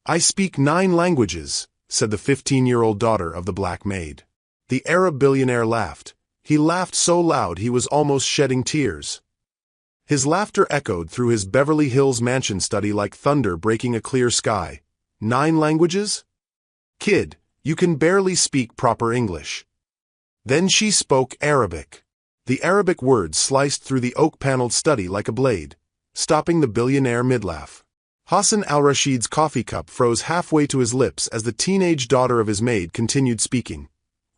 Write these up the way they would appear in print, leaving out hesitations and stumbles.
"I speak 9 languages," said the 15-year-old daughter of the Black Maid. The Arab billionaire laughed. He laughed so loud he was almost shedding tears. His laughter echoed through his Beverly Hills mansion study like thunder breaking a clear sky. 9 languages? Kid, you can barely speak proper English. Then she spoke Arabic. The Arabic words sliced through the oak-paneled study like a blade, stopping the billionaire mid-laugh. Hassan al-Rashid's coffee cup froze halfway to his lips as the teenage daughter of his maid continued speaking.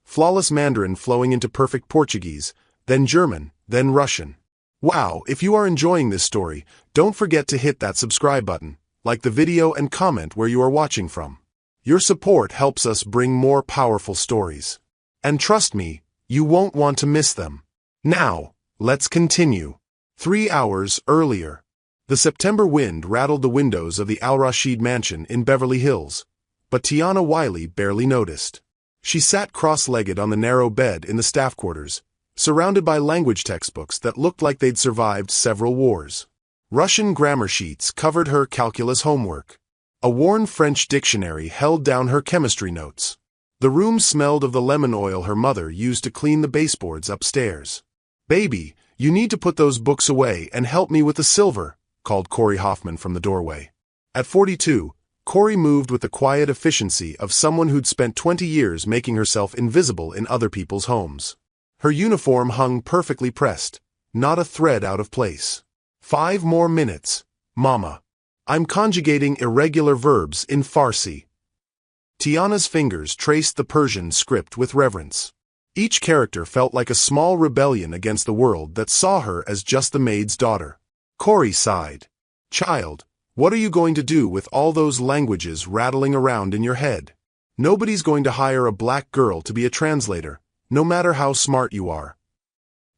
Flawless Mandarin flowing into perfect Portuguese, then German, then Russian. Wow, if you are enjoying this story, don't forget to hit that subscribe button, like the video and comment where you are watching from. Your support helps us bring more powerful stories. And trust me, you won't want to miss them. Now, let's continue. 3 hours earlier. The September wind rattled the windows of the Al-Rashid mansion in Beverly Hills, but Tiana Wiley barely noticed. She sat cross-legged on the narrow bed in the staff quarters, surrounded by language textbooks that looked like they'd survived several wars. Russian grammar sheets covered her calculus homework. A worn French dictionary held down her chemistry notes. The room smelled of the lemon oil her mother used to clean the baseboards upstairs. "Baby, you need to put those books away and help me with the silver," called Corey Hoffman from the doorway. At 42, Corey moved with the quiet efficiency of someone who'd spent 20 years making herself invisible in other people's homes. Her uniform hung perfectly pressed, not a thread out of place. 5 more minutes, Mama. I'm conjugating irregular verbs in Farsi. Tiana's fingers traced the Persian script with reverence. Each character felt like a small rebellion against the world that saw her as just the maid's daughter. Corey sighed. "Child, what are you going to do with all those languages rattling around in your head? Nobody's going to hire a black girl to be a translator, no matter how smart you are."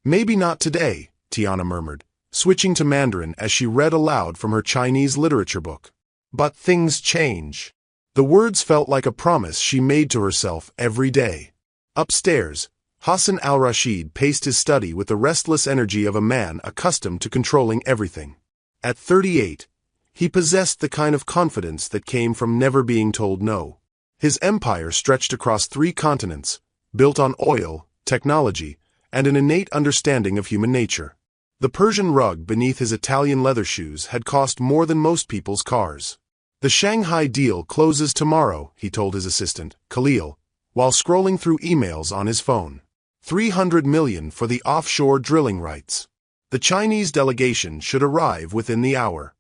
"Maybe not today," Tiana murmured, switching to Mandarin as she read aloud from her Chinese literature book. "But things change." The words felt like a promise she made to herself every day. Upstairs, Hassan al-Rashid paced his study with the restless energy of a man accustomed to controlling everything. At 38, he possessed the kind of confidence that came from never being told no. His empire stretched across 3 continents, built on oil, technology, and an innate understanding of human nature. The Persian rug beneath his Italian leather shoes had cost more than most people's cars. "The Shanghai deal closes tomorrow," he told his assistant, Khalil, while scrolling through emails on his phone. $300 million for the offshore drilling rights. The Chinese delegation should arrive within the hour.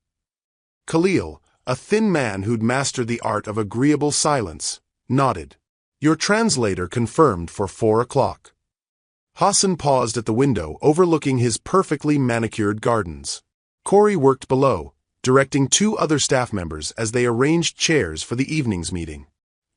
Khalil, a thin man who'd mastered the art of agreeable silence, nodded. "Your translator confirmed for 4 o'clock. Hassan paused at the window overlooking his perfectly manicured gardens. Corey worked below, directing 2 other staff members as they arranged chairs for the evening's meeting.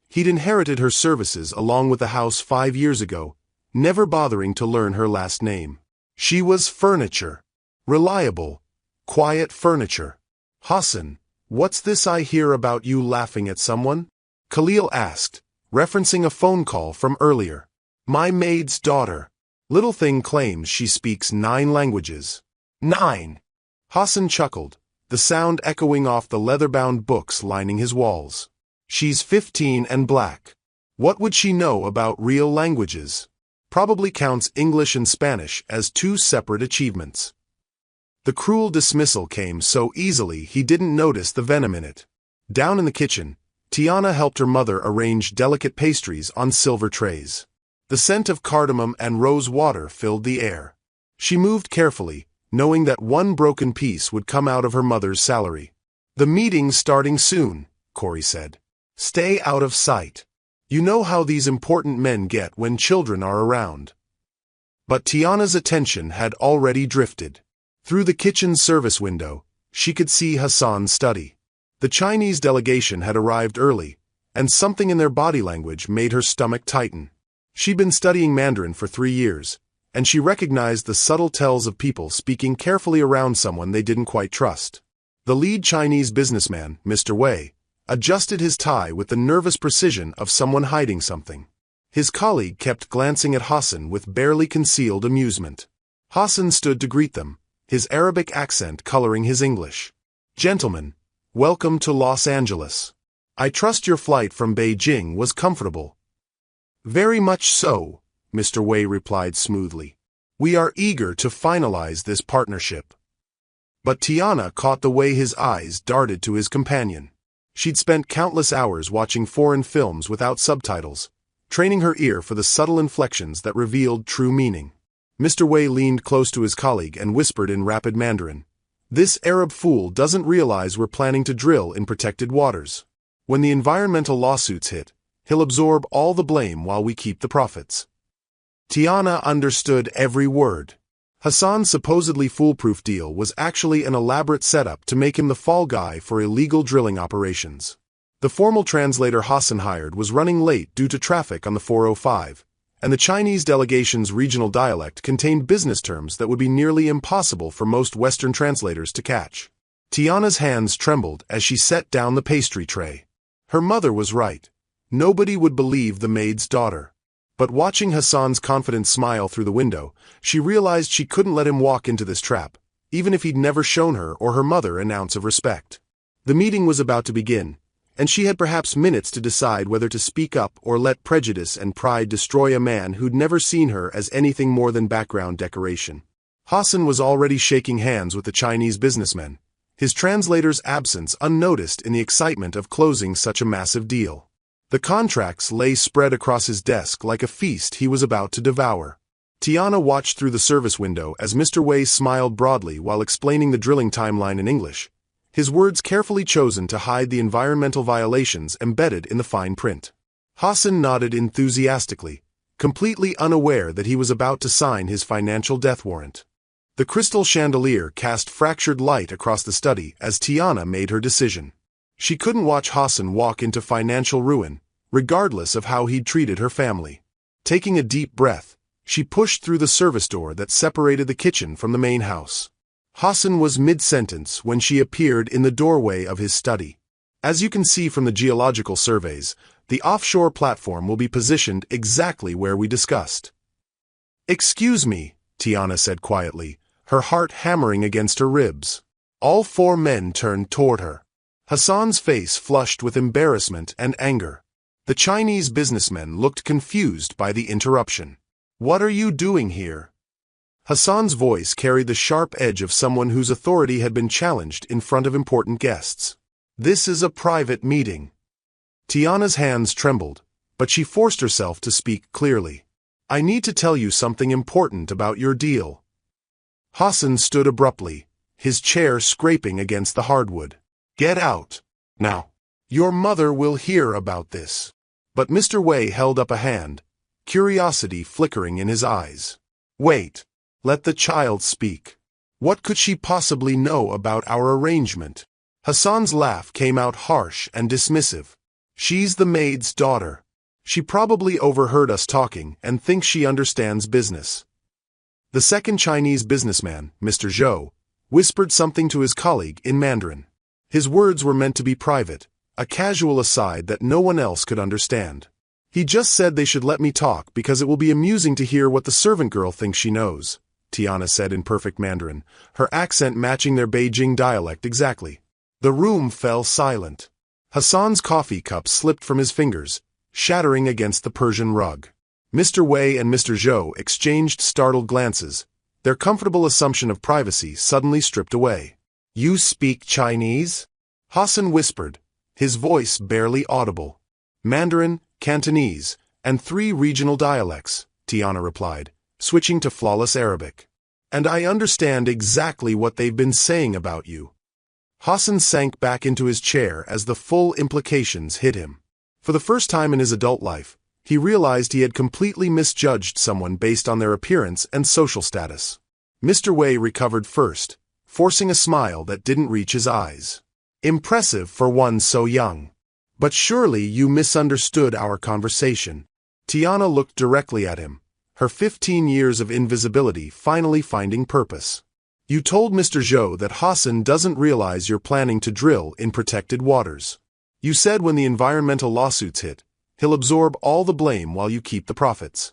He'd inherited her services along with the house 5 years ago, never bothering to learn her last name. She was furniture. Reliable, quiet furniture. "Hassan, what's this I hear about you laughing at someone?" Khalil asked, referencing a phone call from earlier. "My maid's daughter. Little thing claims she speaks 9 languages." 9! Hassan chuckled, the sound echoing off the leather-bound books lining his walls. "She's 15 and black. What would she know about real languages? Probably counts English and Spanish as 2 separate achievements." The cruel dismissal came so easily he didn't notice the venom in it. Down in the kitchen, Tiana helped her mother arrange delicate pastries on silver trays. The scent of cardamom and rose water filled the air. She moved carefully, knowing that 1 broken piece would come out of her mother's salary. "The meeting's starting soon," Corey said. "Stay out of sight. You know how these important men get when children are around." But Tiana's attention had already drifted. Through the kitchen service window, she could see Hassan's study. The Chinese delegation had arrived early, and something in their body language made her stomach tighten. She'd been studying Mandarin for 3 years, and she recognized the subtle tells of people speaking carefully around someone they didn't quite trust. The lead Chinese businessman, Mr. Wei, adjusted his tie with the nervous precision of someone hiding something. His colleague kept glancing at Hassan with barely concealed amusement. Hassan stood to greet them, his Arabic accent coloring his English. "Gentlemen, welcome to Los Angeles. I trust your flight from Beijing was comfortable. Very much so, Mr. Wei replied smoothly. We are eager to finalize this partnership. But Tiana caught the way his eyes darted to his companion. She'd spent countless hours watching foreign films without subtitles, training her ear for the subtle inflections that revealed true meaning. Mr. Wei leaned close to his colleague and whispered in rapid Mandarin, "This Arab fool doesn't realize we're planning to drill in protected waters. When the environmental lawsuits hit, he'll absorb all the blame while we keep the profits." Tiana understood every word. Hassan's supposedly foolproof deal was actually an elaborate setup to make him the fall guy for illegal drilling operations. The formal translator Hassan hired was running late due to traffic on the 405, and the Chinese delegation's regional dialect contained business terms that would be nearly impossible for most Western translators to catch. Tiana's hands trembled as she set down the pastry tray. Her mother was right. Nobody would believe the maid's daughter. But watching Hassan's confident smile through the window, she realized she couldn't let him walk into this trap, even if he'd never shown her or her mother an ounce of respect. The meeting was about to begin, and she had perhaps minutes to decide whether to speak up or let prejudice and pride destroy a man who'd never seen her as anything more than background decoration. Hassan was already shaking hands with the Chinese businessmen, his translator's absence unnoticed in the excitement of closing such a massive deal. The contracts lay spread across his desk like a feast he was about to devour. Tiana watched through the service window as Mr. Wei smiled broadly while explaining the drilling timeline in English, his words carefully chosen to hide the environmental violations embedded in the fine print. Hassan nodded enthusiastically, completely unaware that he was about to sign his financial death warrant. The crystal chandelier cast fractured light across the study as Tiana made her decision. She couldn't watch Hassan walk into financial ruin, regardless of how he'd treated her family. Taking a deep breath, she pushed through the service door that separated the kitchen from the main house. Hassan was mid-sentence when she appeared in the doorway of his study. As you can see from the geological surveys, the offshore platform will be positioned exactly where we discussed. "Excuse me," Tiana said quietly, her heart hammering against her ribs. All four men turned toward her. Hassan's face flushed with embarrassment and anger. The Chinese businessmen looked confused by the interruption. "What are you doing here?" Hassan's voice carried the sharp edge of someone whose authority had been challenged in front of important guests. "This is a private meeting." Tiana's hands trembled, but she forced herself to speak clearly. "I need to tell you something important about your deal." Hassan stood abruptly, his chair scraping against the hardwood. "Get out. Now. Your mother will hear about this." But Mr. Wei held up a hand, curiosity flickering in his eyes. "Wait. Let the child speak. What could she possibly know about our arrangement?" Hassan's laugh came out harsh and dismissive. "She's the maid's daughter. She probably overheard us talking and thinks she understands business." The second Chinese businessman, Mr. Zhou, whispered something to his colleague in Mandarin. His words were meant to be private, a casual aside that no one else could understand. "He just said they should let me talk because it will be amusing to hear what the servant girl thinks she knows," Tiana said in perfect Mandarin, her accent matching their Beijing dialect exactly. The room fell silent. Hassan's coffee cup slipped from his fingers, shattering against the Persian rug. Mr. Wei and Mr. Zhou exchanged startled glances, their comfortable assumption of privacy suddenly stripped away. "You speak Chinese?" Hassan whispered, his voice barely audible. "Mandarin, Cantonese, and 3 regional dialects," Tiana replied, switching to flawless Arabic. "And I understand exactly what they've been saying about you." Hassan sank back into his chair as the full implications hit him. For the first time in his adult life, he realized he had completely misjudged someone based on their appearance and social status. Mr. Wei recovered first, forcing a smile that didn't reach his eyes. "Impressive for one so young. But surely you misunderstood our conversation." Tiana looked directly at him, her 15 years of invisibility finally finding purpose. "You told Mr. Zhou that Hassan doesn't realize you're planning to drill in protected waters. You said when the environmental lawsuits hit, he'll absorb all the blame while you keep the profits."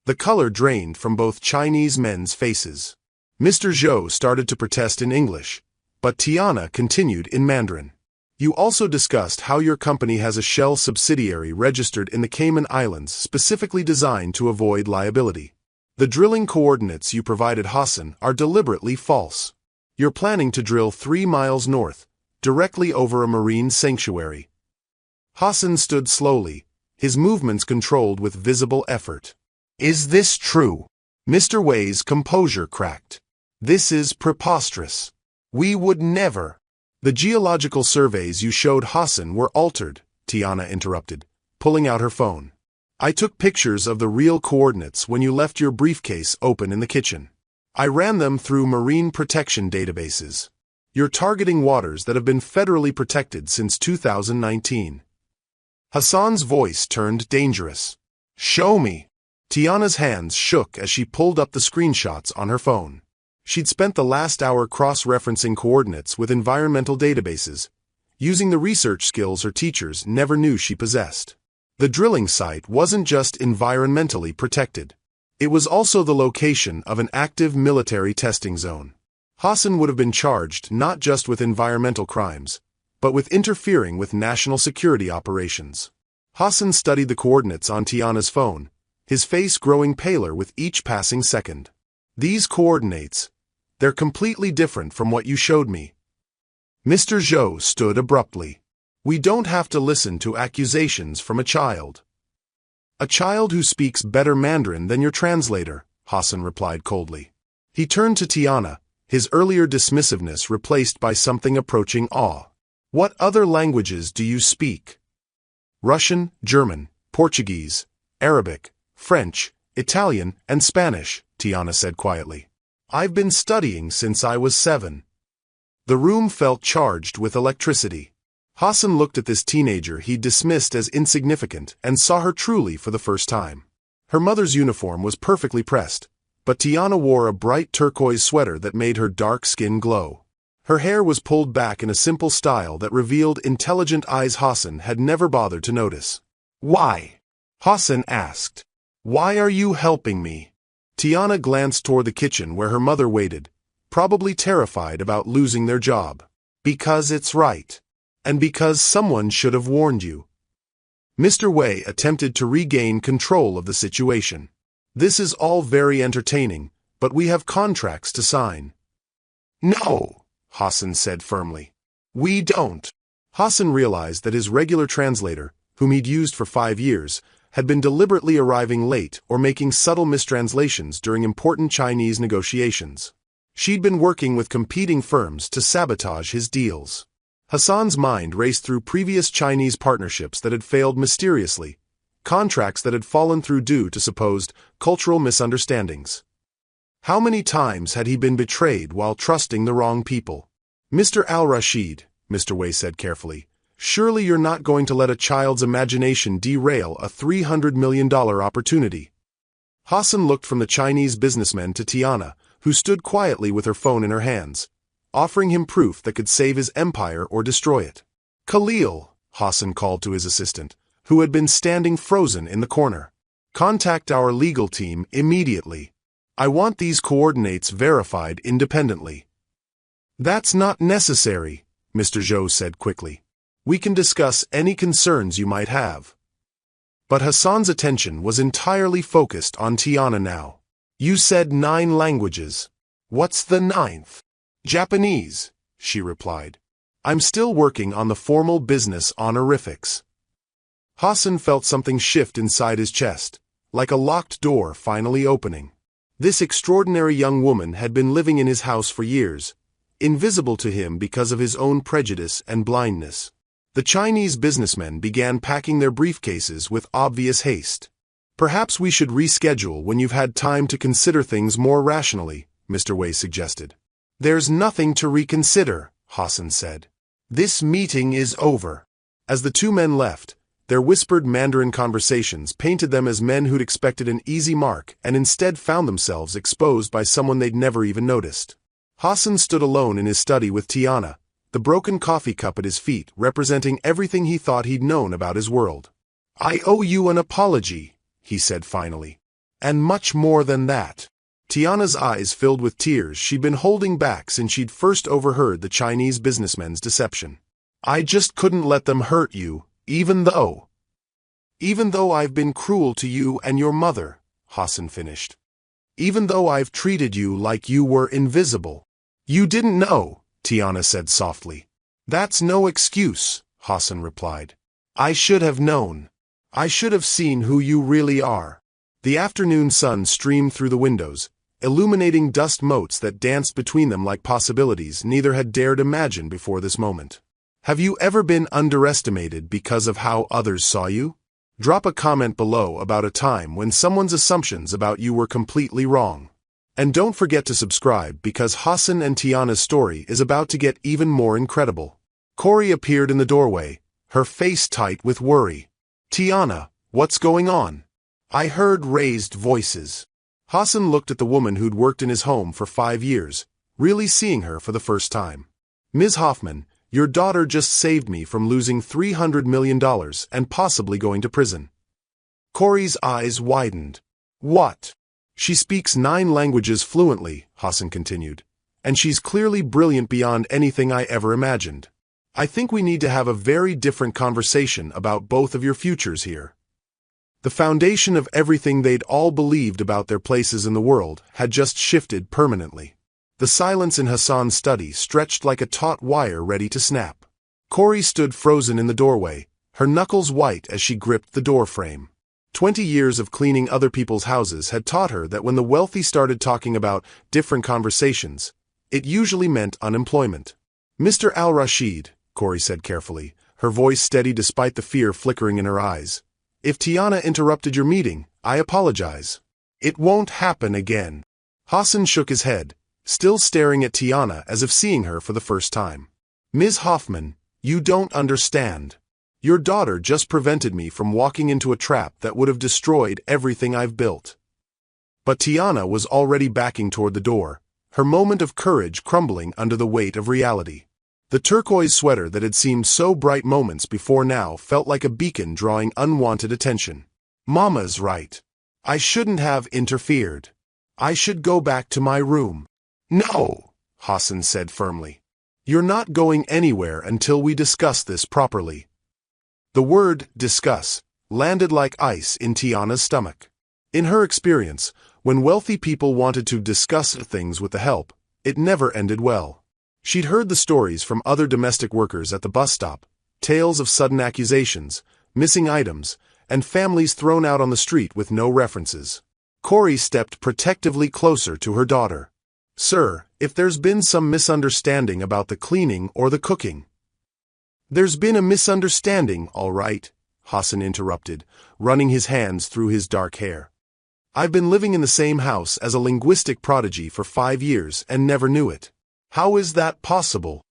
The color drained from both Chinese men's faces. Mr. Zhou started to protest in English, but Tiana continued in Mandarin. You also discussed how your company has a shell subsidiary registered in the Cayman Islands specifically designed to avoid liability. The drilling coordinates you provided Hassan are deliberately false. You're planning to drill 3 miles north, directly over a marine sanctuary. Hassan stood slowly, his movements controlled with visible effort. Is this true? Mr. Wei's composure cracked. This is preposterous. We would never. The geological surveys you showed Hassan were altered, Tiana interrupted, pulling out her phone. I took pictures of the real coordinates when you left your briefcase open in the kitchen. I ran them through marine protection databases. You're targeting waters that have been federally protected since 2019. Hassan's voice turned dangerous. Show me. Tiana's hands shook as she pulled up the screenshots on her phone. She'd spent the last hour cross-referencing coordinates with environmental databases, using the research skills her teachers never knew she possessed. The drilling site wasn't just environmentally protected. It was also the location of an active military testing zone. Hassan would have been charged not just with environmental crimes, but with interfering with national security operations. Hassan studied the coordinates on Tiana's phone, his face growing paler with each passing second. These coordinates, they're completely different from what you showed me. Mr. Zhou stood abruptly. We don't have to listen to accusations from a child. A child who speaks better Mandarin than your translator, Hassan replied coldly. He turned to Tiana, his earlier dismissiveness replaced by something approaching awe. What other languages do you speak? Russian, German, Portuguese, Arabic, French, Italian, and Spanish, Tiana said quietly. I've been studying since I was 7. The room felt charged with electricity. Hassan looked at this teenager he dismissed as insignificant and saw her truly for the first time. Her mother's uniform was perfectly pressed, but Tiana wore a bright turquoise sweater that made her dark skin glow. Her hair was pulled back in a simple style that revealed intelligent eyes Hassan had never bothered to notice. Why? Hassan asked. Why are you helping me? Tiana glanced toward the kitchen where her mother waited, probably terrified about losing their job. Because it's right. And because someone should have warned you. Mr. Wei attempted to regain control of the situation. This is all very entertaining, but we have contracts to sign. No, Hassan said firmly. We don't. Hassan realized that his regular translator, whom he'd used for 5 years, had been deliberately arriving late or making subtle mistranslations during important Chinese negotiations. She'd been working with competing firms to sabotage his deals. Hassan's mind raced through previous Chinese partnerships that had failed mysteriously, contracts that had fallen through due to supposed cultural misunderstandings. How many times had he been betrayed while trusting the wrong people? Mr. Al-Rashid, Mr. Wei said carefully, surely you're not going to let a child's imagination derail a $300 million opportunity. Hassan looked from the Chinese businessman to Tiana, who stood quietly with her phone in her hands, offering him proof that could save his empire or destroy it. Khalil, Hassan called to his assistant, who had been standing frozen in the corner. Contact our legal team immediately. I want these coordinates verified independently. That's not necessary, Mr. Zhou said quickly. We can discuss any concerns you might have. But Hassan's attention was entirely focused on Tiana now. You said 9 languages. What's the 9th? Japanese, she replied. I'm still working on the formal business honorifics. Hassan felt something shift inside his chest, like a locked door finally opening. This extraordinary young woman had been living in his house for years, invisible to him because of his own prejudice and blindness. The Chinese businessmen began packing their briefcases with obvious haste. Perhaps we should reschedule when you've had time to consider things more rationally, Mr. Wei suggested. There's nothing to reconsider, Hassan said. This meeting is over. As the 2 men left, their whispered Mandarin conversations painted them as men who'd expected an easy mark and instead found themselves exposed by someone they'd never even noticed. Hassan stood alone in his study with Tiana, the broken coffee cup at his feet representing everything he thought he'd known about his world. I owe you an apology, he said finally. And much more than that. Tiana's eyes filled with tears she'd been holding back since she'd first overheard the Chinese businessman's deception. I just couldn't let them hurt you, even though I've been cruel to you and your mother, Hassan finished. Even though I've treated you like you were invisible. You didn't know, Tiana said softly. That's no excuse, Hassan replied. I should have known. I should have seen who you really are. The afternoon sun streamed through the windows, illuminating dust motes that danced between them like possibilities neither had dared imagine before this moment. Have you ever been underestimated because of how others saw you? Drop a comment below about a time when someone's assumptions about you were completely wrong. And don't forget to subscribe because Hassan and Tiana's story is about to get even more incredible. Corey appeared in the doorway, her face tight with worry. Tiana, what's going on? I heard raised voices. Hassan looked at the woman who'd worked in his home for 5 years, really seeing her for the first time. Ms. Hoffman, your daughter just saved me from losing $300 million and possibly going to prison. Corey's eyes widened. What? She speaks 9 languages fluently, Hassan continued, and she's clearly brilliant beyond anything I ever imagined. I think we need to have a very different conversation about both of your futures here. The foundation of everything they'd all believed about their places in the world had just shifted permanently. The silence in Hassan's study stretched like a taut wire ready to snap. Corey stood frozen in the doorway, her knuckles white as she gripped the door frame. 20 years of cleaning other people's houses had taught her that when the wealthy started talking about different conversations, it usually meant unemployment. Mr. Al-Rashid, Corey said carefully, her voice steady despite the fear flickering in her eyes. If Tiana interrupted your meeting, I apologize. It won't happen again. Hassan shook his head, still staring at Tiana as if seeing her for the first time. Ms. Hoffman, you don't understand. Your daughter just prevented me from walking into a trap that would have destroyed everything I've built. But Tiana was already backing toward the door, her moment of courage crumbling under the weight of reality. The turquoise sweater that had seemed so bright moments before now felt like a beacon drawing unwanted attention. Mama's right. I shouldn't have interfered. I should go back to my room. No, Hassan said firmly. You're not going anywhere until we discuss this properly. The word discuss landed like ice in Tiana's stomach. In her experience, when wealthy people wanted to discuss things with the help, it never ended well. She'd heard the stories from other domestic workers at the bus stop, tales of sudden accusations, missing items, and families thrown out on the street with no references. Corey stepped protectively closer to her daughter. Sir, if there's been some misunderstanding about the cleaning or the cooking. There's been a misunderstanding, all right, Hassan interrupted, running his hands through his dark hair. I've been living in the same house as a linguistic prodigy for 5 years and never knew it. How is that possible?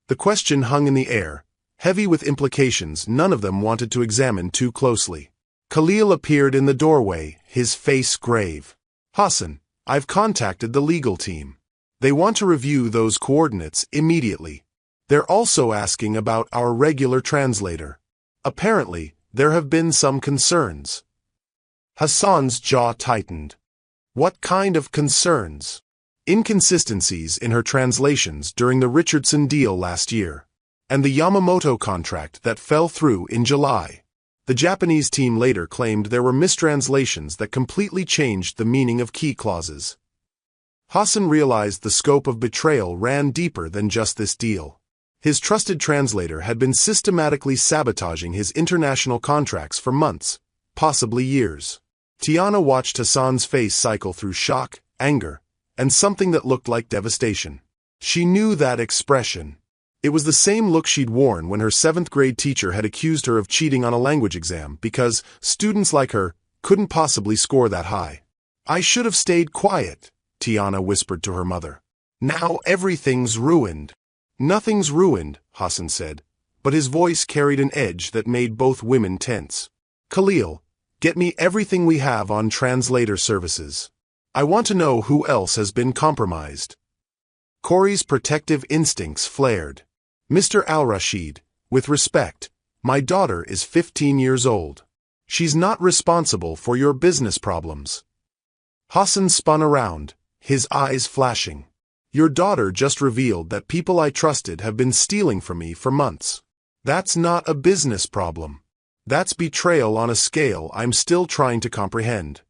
The question hung in the air, heavy with implications none of them wanted to examine too closely. Khalil appeared in the doorway, his face grave. Hassan, I've contacted the legal team. They want to review those coordinates immediately. They're also asking about our regular translator. Apparently, there have been some concerns. Hassan's jaw tightened. What kind of concerns? Inconsistencies in her translations during the Richardson deal last year, and the Yamamoto contract that fell through in July. The Japanese team later claimed there were mistranslations that completely changed the meaning of key clauses. Hassan realized the scope of betrayal ran deeper than just this deal. His trusted translator had been systematically sabotaging his international contracts for months, possibly years. Tiana watched Hassan's face cycle through shock, anger, and something that looked like devastation. She knew that expression. It was the same look she'd worn when her 7th grade teacher had accused her of cheating on a language exam because students like her couldn't possibly score that high. I should have stayed quiet, Tiana whispered to her mother. Now everything's ruined. Nothing's ruined, Hassan said, but his voice carried an edge that made both women tense. Khalil, get me everything we have on translator services. I want to know who else has been compromised. Corey's protective instincts flared. Mr. Al-Rashid, with respect, my daughter is 15 years old. She's not responsible for your business problems. Hassan spun around, his eyes flashing. Your daughter just revealed that people I trusted have been stealing from me for months. That's not a business problem. That's betrayal on a scale I'm still trying to comprehend.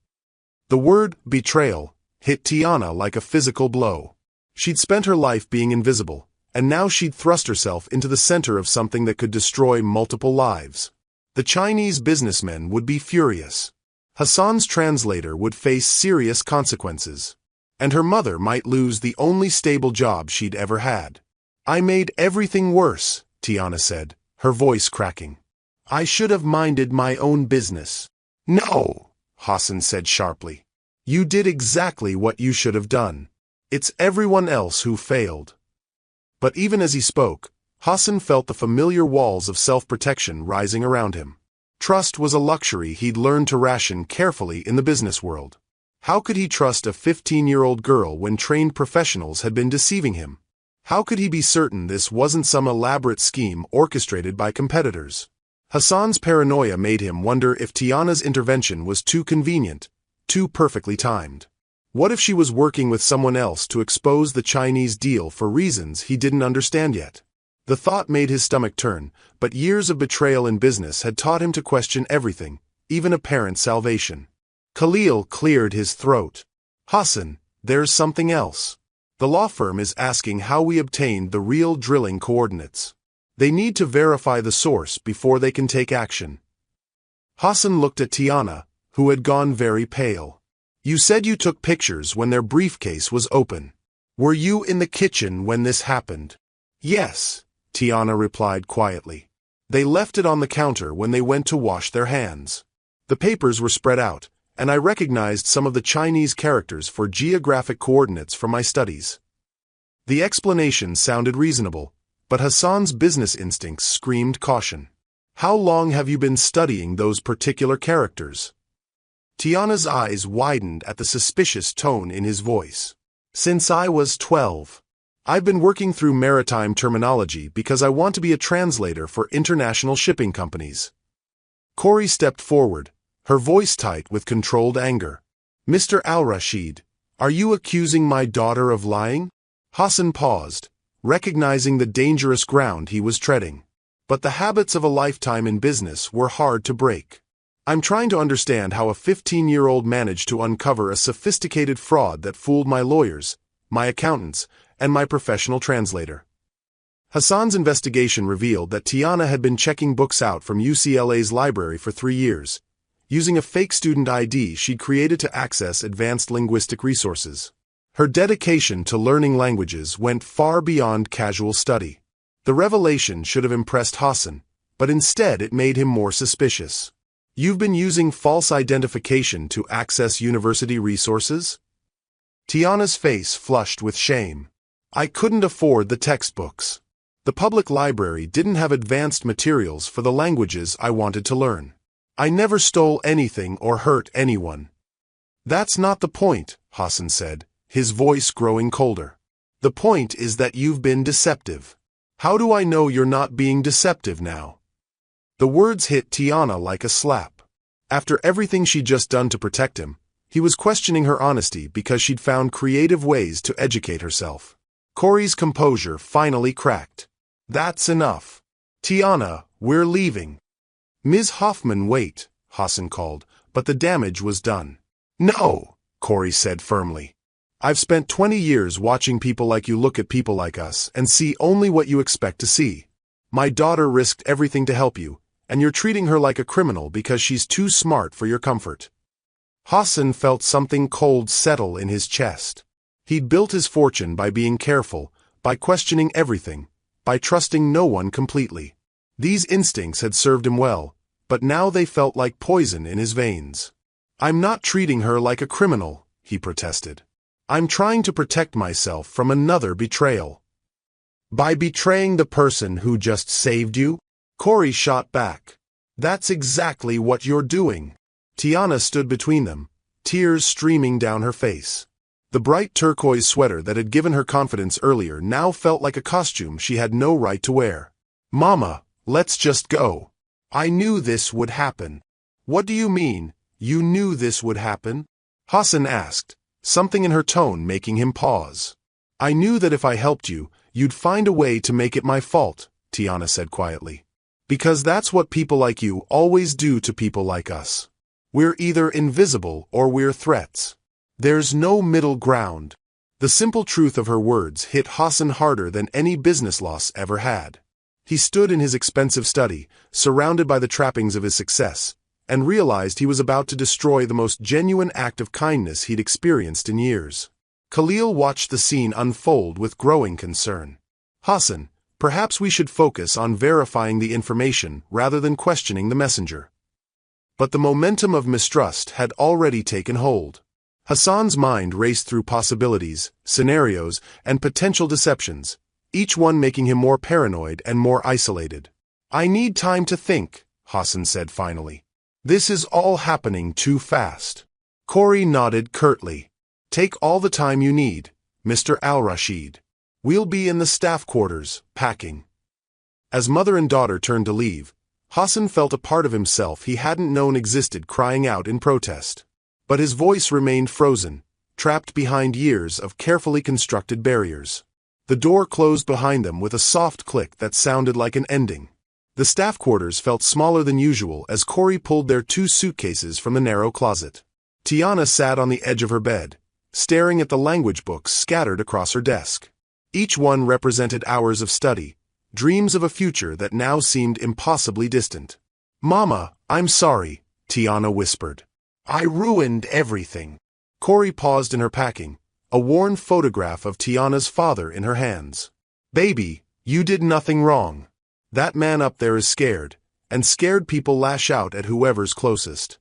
The word betrayal hit Tiana like a physical blow. She'd spent her life being invisible, and now she'd thrust herself into the center of something that could destroy multiple lives. The Chinese businessmen would be furious. Hassan's translator would face serious consequences. And her mother might lose the only stable job she'd ever had. I made everything worse, Tiana said, her voice cracking. I should have minded my own business. No, Hassan said sharply. You did exactly what you should have done. It's everyone else who failed. But even as he spoke, Hassan felt the familiar walls of self-protection rising around him. Trust was a luxury he'd learned to ration carefully in the business world. How could he trust a 15-year-old girl when trained professionals had been deceiving him? How could he be certain this wasn't some elaborate scheme orchestrated by competitors? Hassan's paranoia made him wonder if Tiana's intervention was too convenient, too perfectly timed. What if she was working with someone else to expose the Chinese deal for reasons he didn't understand yet? The thought made his stomach turn, but years of betrayal in business had taught him to question everything, even a parent's salvation. Khalil cleared his throat. Hassan, there's something else. The law firm is asking how we obtained the real drilling coordinates. They need to verify the source before they can take action. Hassan looked at Tiana, who had gone very pale. You said you took pictures when their briefcase was open. Were you in the kitchen when this happened? Yes, Tiana replied quietly. They left it on the counter when they went to wash their hands. The papers were spread out, and I recognized some of the Chinese characters for geographic coordinates from my studies. The explanation sounded reasonable, but Hassan's business instincts screamed caution. How long have you been studying those particular characters? Tiana's eyes widened at the suspicious tone in his voice. Since I was 12. I've been working through maritime terminology because I want to be a translator for international shipping companies. Corey stepped forward, her voice tight with controlled anger. Mr. Al-Rashid, are you accusing my daughter of lying? Hassan paused, recognizing the dangerous ground he was treading. But the habits of a lifetime in business were hard to break. I'm trying to understand how a 15-year-old managed to uncover a sophisticated fraud that fooled my lawyers, my accountants, and my professional translator. Hassan's investigation revealed that Tiana had been checking books out from UCLA's library for 3 years, using a fake student ID she'd created to access advanced linguistic resources. Her dedication to learning languages went far beyond casual study. The revelation should have impressed Hassan, but instead it made him more suspicious. You've been using false identification to access university resources? Tiana's face flushed with shame. I couldn't afford the textbooks. The public library didn't have advanced materials for the languages I wanted to learn. I never stole anything or hurt anyone. That's not the point, Hassan said, his voice growing colder. The point is that you've been deceptive. How do I know you're not being deceptive now? The words hit Tiana like a slap. After everything she'd just done to protect him, he was questioning her honesty because she'd found creative ways to educate herself. Corey's composure finally cracked. That's enough. Tiana, we're leaving. Ms. Hoffman, wait, Hassan called, but the damage was done. No, Corey said firmly. I've spent 20 years watching people like you look at people like us and see only what you expect to see. My daughter risked everything to help you, and you're treating her like a criminal because she's too smart for your comfort. Hassan felt something cold settle in his chest. He'd built his fortune by being careful, by questioning everything, by trusting no one completely. These instincts had served him well, but now they felt like poison in his veins. I'm not treating her like a criminal, he protested. I'm trying to protect myself from another betrayal. By betraying the person who just saved you? Corey shot back. That's exactly what you're doing. Tiana stood between them, tears streaming down her face. The bright turquoise sweater that had given her confidence earlier now felt like a costume she had no right to wear. Mama, let's just go. I knew this would happen. What do you mean, you knew this would happen? Hassan asked, something in her tone making him pause. I knew that if I helped you, you'd find a way to make it my fault, Tiana said quietly. Because that's what people like you always do to people like us. We're either invisible or we're threats. There's no middle ground. The simple truth of her words hit Hassan harder than any business loss ever had. He stood in his expensive study, surrounded by the trappings of his success, and realized he was about to destroy the most genuine act of kindness he'd experienced in years. Khalil watched the scene unfold with growing concern. Hassan, perhaps we should focus on verifying the information rather than questioning the messenger. But the momentum of mistrust had already taken hold. Hassan's mind raced through possibilities, scenarios, and potential deceptions, each one making him more paranoid and more isolated. I need time to think, Hassan said finally. This is all happening too fast. Corey nodded curtly. Take all the time you need, Mr. Al-Rashid. We'll be in the staff quarters, packing. As mother and daughter turned to leave, Hassan felt a part of himself he hadn't known existed crying out in protest. But his voice remained frozen, trapped behind years of carefully constructed barriers. The door closed behind them with a soft click that sounded like an ending. The staff quarters felt smaller than usual as Corey pulled their 2 suitcases from the narrow closet. Tiana sat on the edge of her bed, staring at the language books scattered across her desk. Each one represented hours of study, dreams of a future that now seemed impossibly distant. Mama, I'm sorry, Tiana whispered. I ruined everything. Corey paused in her packing, a worn photograph of Tiana's father in her hands. Baby, you did nothing wrong. That man up there is scared, and scared people lash out at whoever's closest.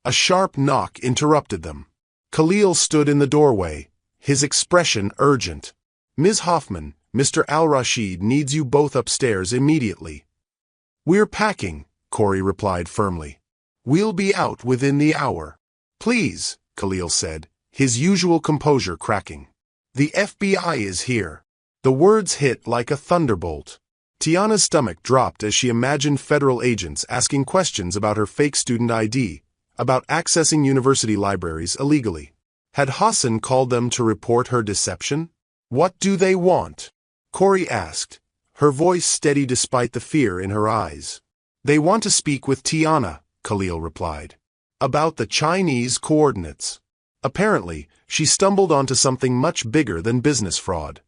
A sharp knock interrupted them. Khalil stood in the doorway, his expression urgent. Ms. Hoffman, Mr. Al-Rashid needs you both upstairs immediately. We're packing, Corey replied firmly. We'll be out within the hour. Please, Khalil said, his usual composure cracking. The FBI is here. The words hit like a thunderbolt. Tiana's stomach dropped as she imagined federal agents asking questions about her fake student ID, about accessing university libraries illegally. Had Hassan called them to report her deception? What do they want? Corey asked, her voice steady despite the fear in her eyes. They want to speak with Tiana, Khalil replied. About the Chinese coordinates. Apparently, she stumbled onto something much bigger than business fraud.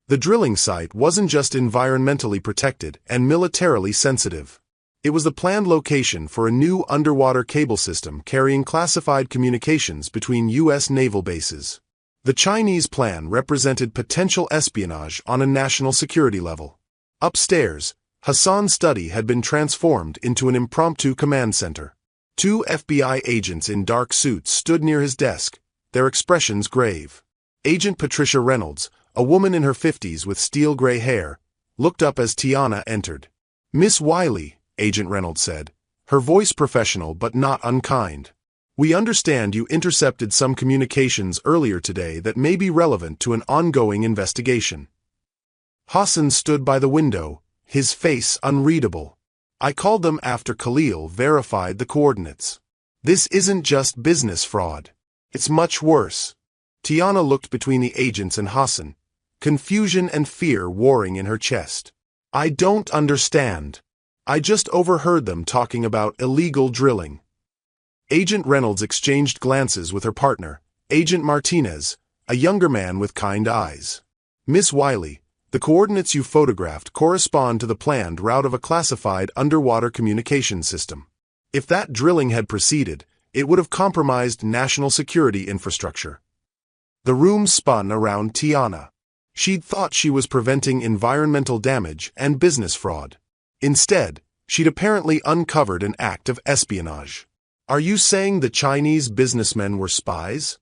The drilling site wasn't just environmentally protected and militarily sensitive. It was the planned location for a new underwater cable system carrying classified communications between U.S. naval bases. The Chinese plan represented potential espionage on a national security level. Upstairs, Hassan's study had been transformed into an impromptu command center. 2 FBI agents in dark suits stood near his desk, their expressions grave. Agent Patricia Reynolds, a woman in her 50s with steel-gray hair, looked up as Tiana entered. Miss Wiley, Agent Reynolds said, her voice professional but not unkind. We understand you intercepted some communications earlier today that may be relevant to an ongoing investigation. Hassan stood by the window, his face unreadable. I called them after Khalil verified the coordinates. This isn't just business fraud. It's much worse. Tiana looked between the agents and Hassan, confusion and fear warring in her chest. I don't understand. I just overheard them talking about illegal drilling. Agent Reynolds exchanged glances with her partner, Agent Martinez, a younger man with kind eyes. Miss Wiley, the coordinates you photographed correspond to the planned route of a classified underwater communication system. If that drilling had proceeded, it would have compromised national security infrastructure. The room spun around Tiana. She'd thought she was preventing environmental damage and business fraud. Instead, she'd apparently uncovered an act of espionage. Are you saying the Chinese businessmen were spies?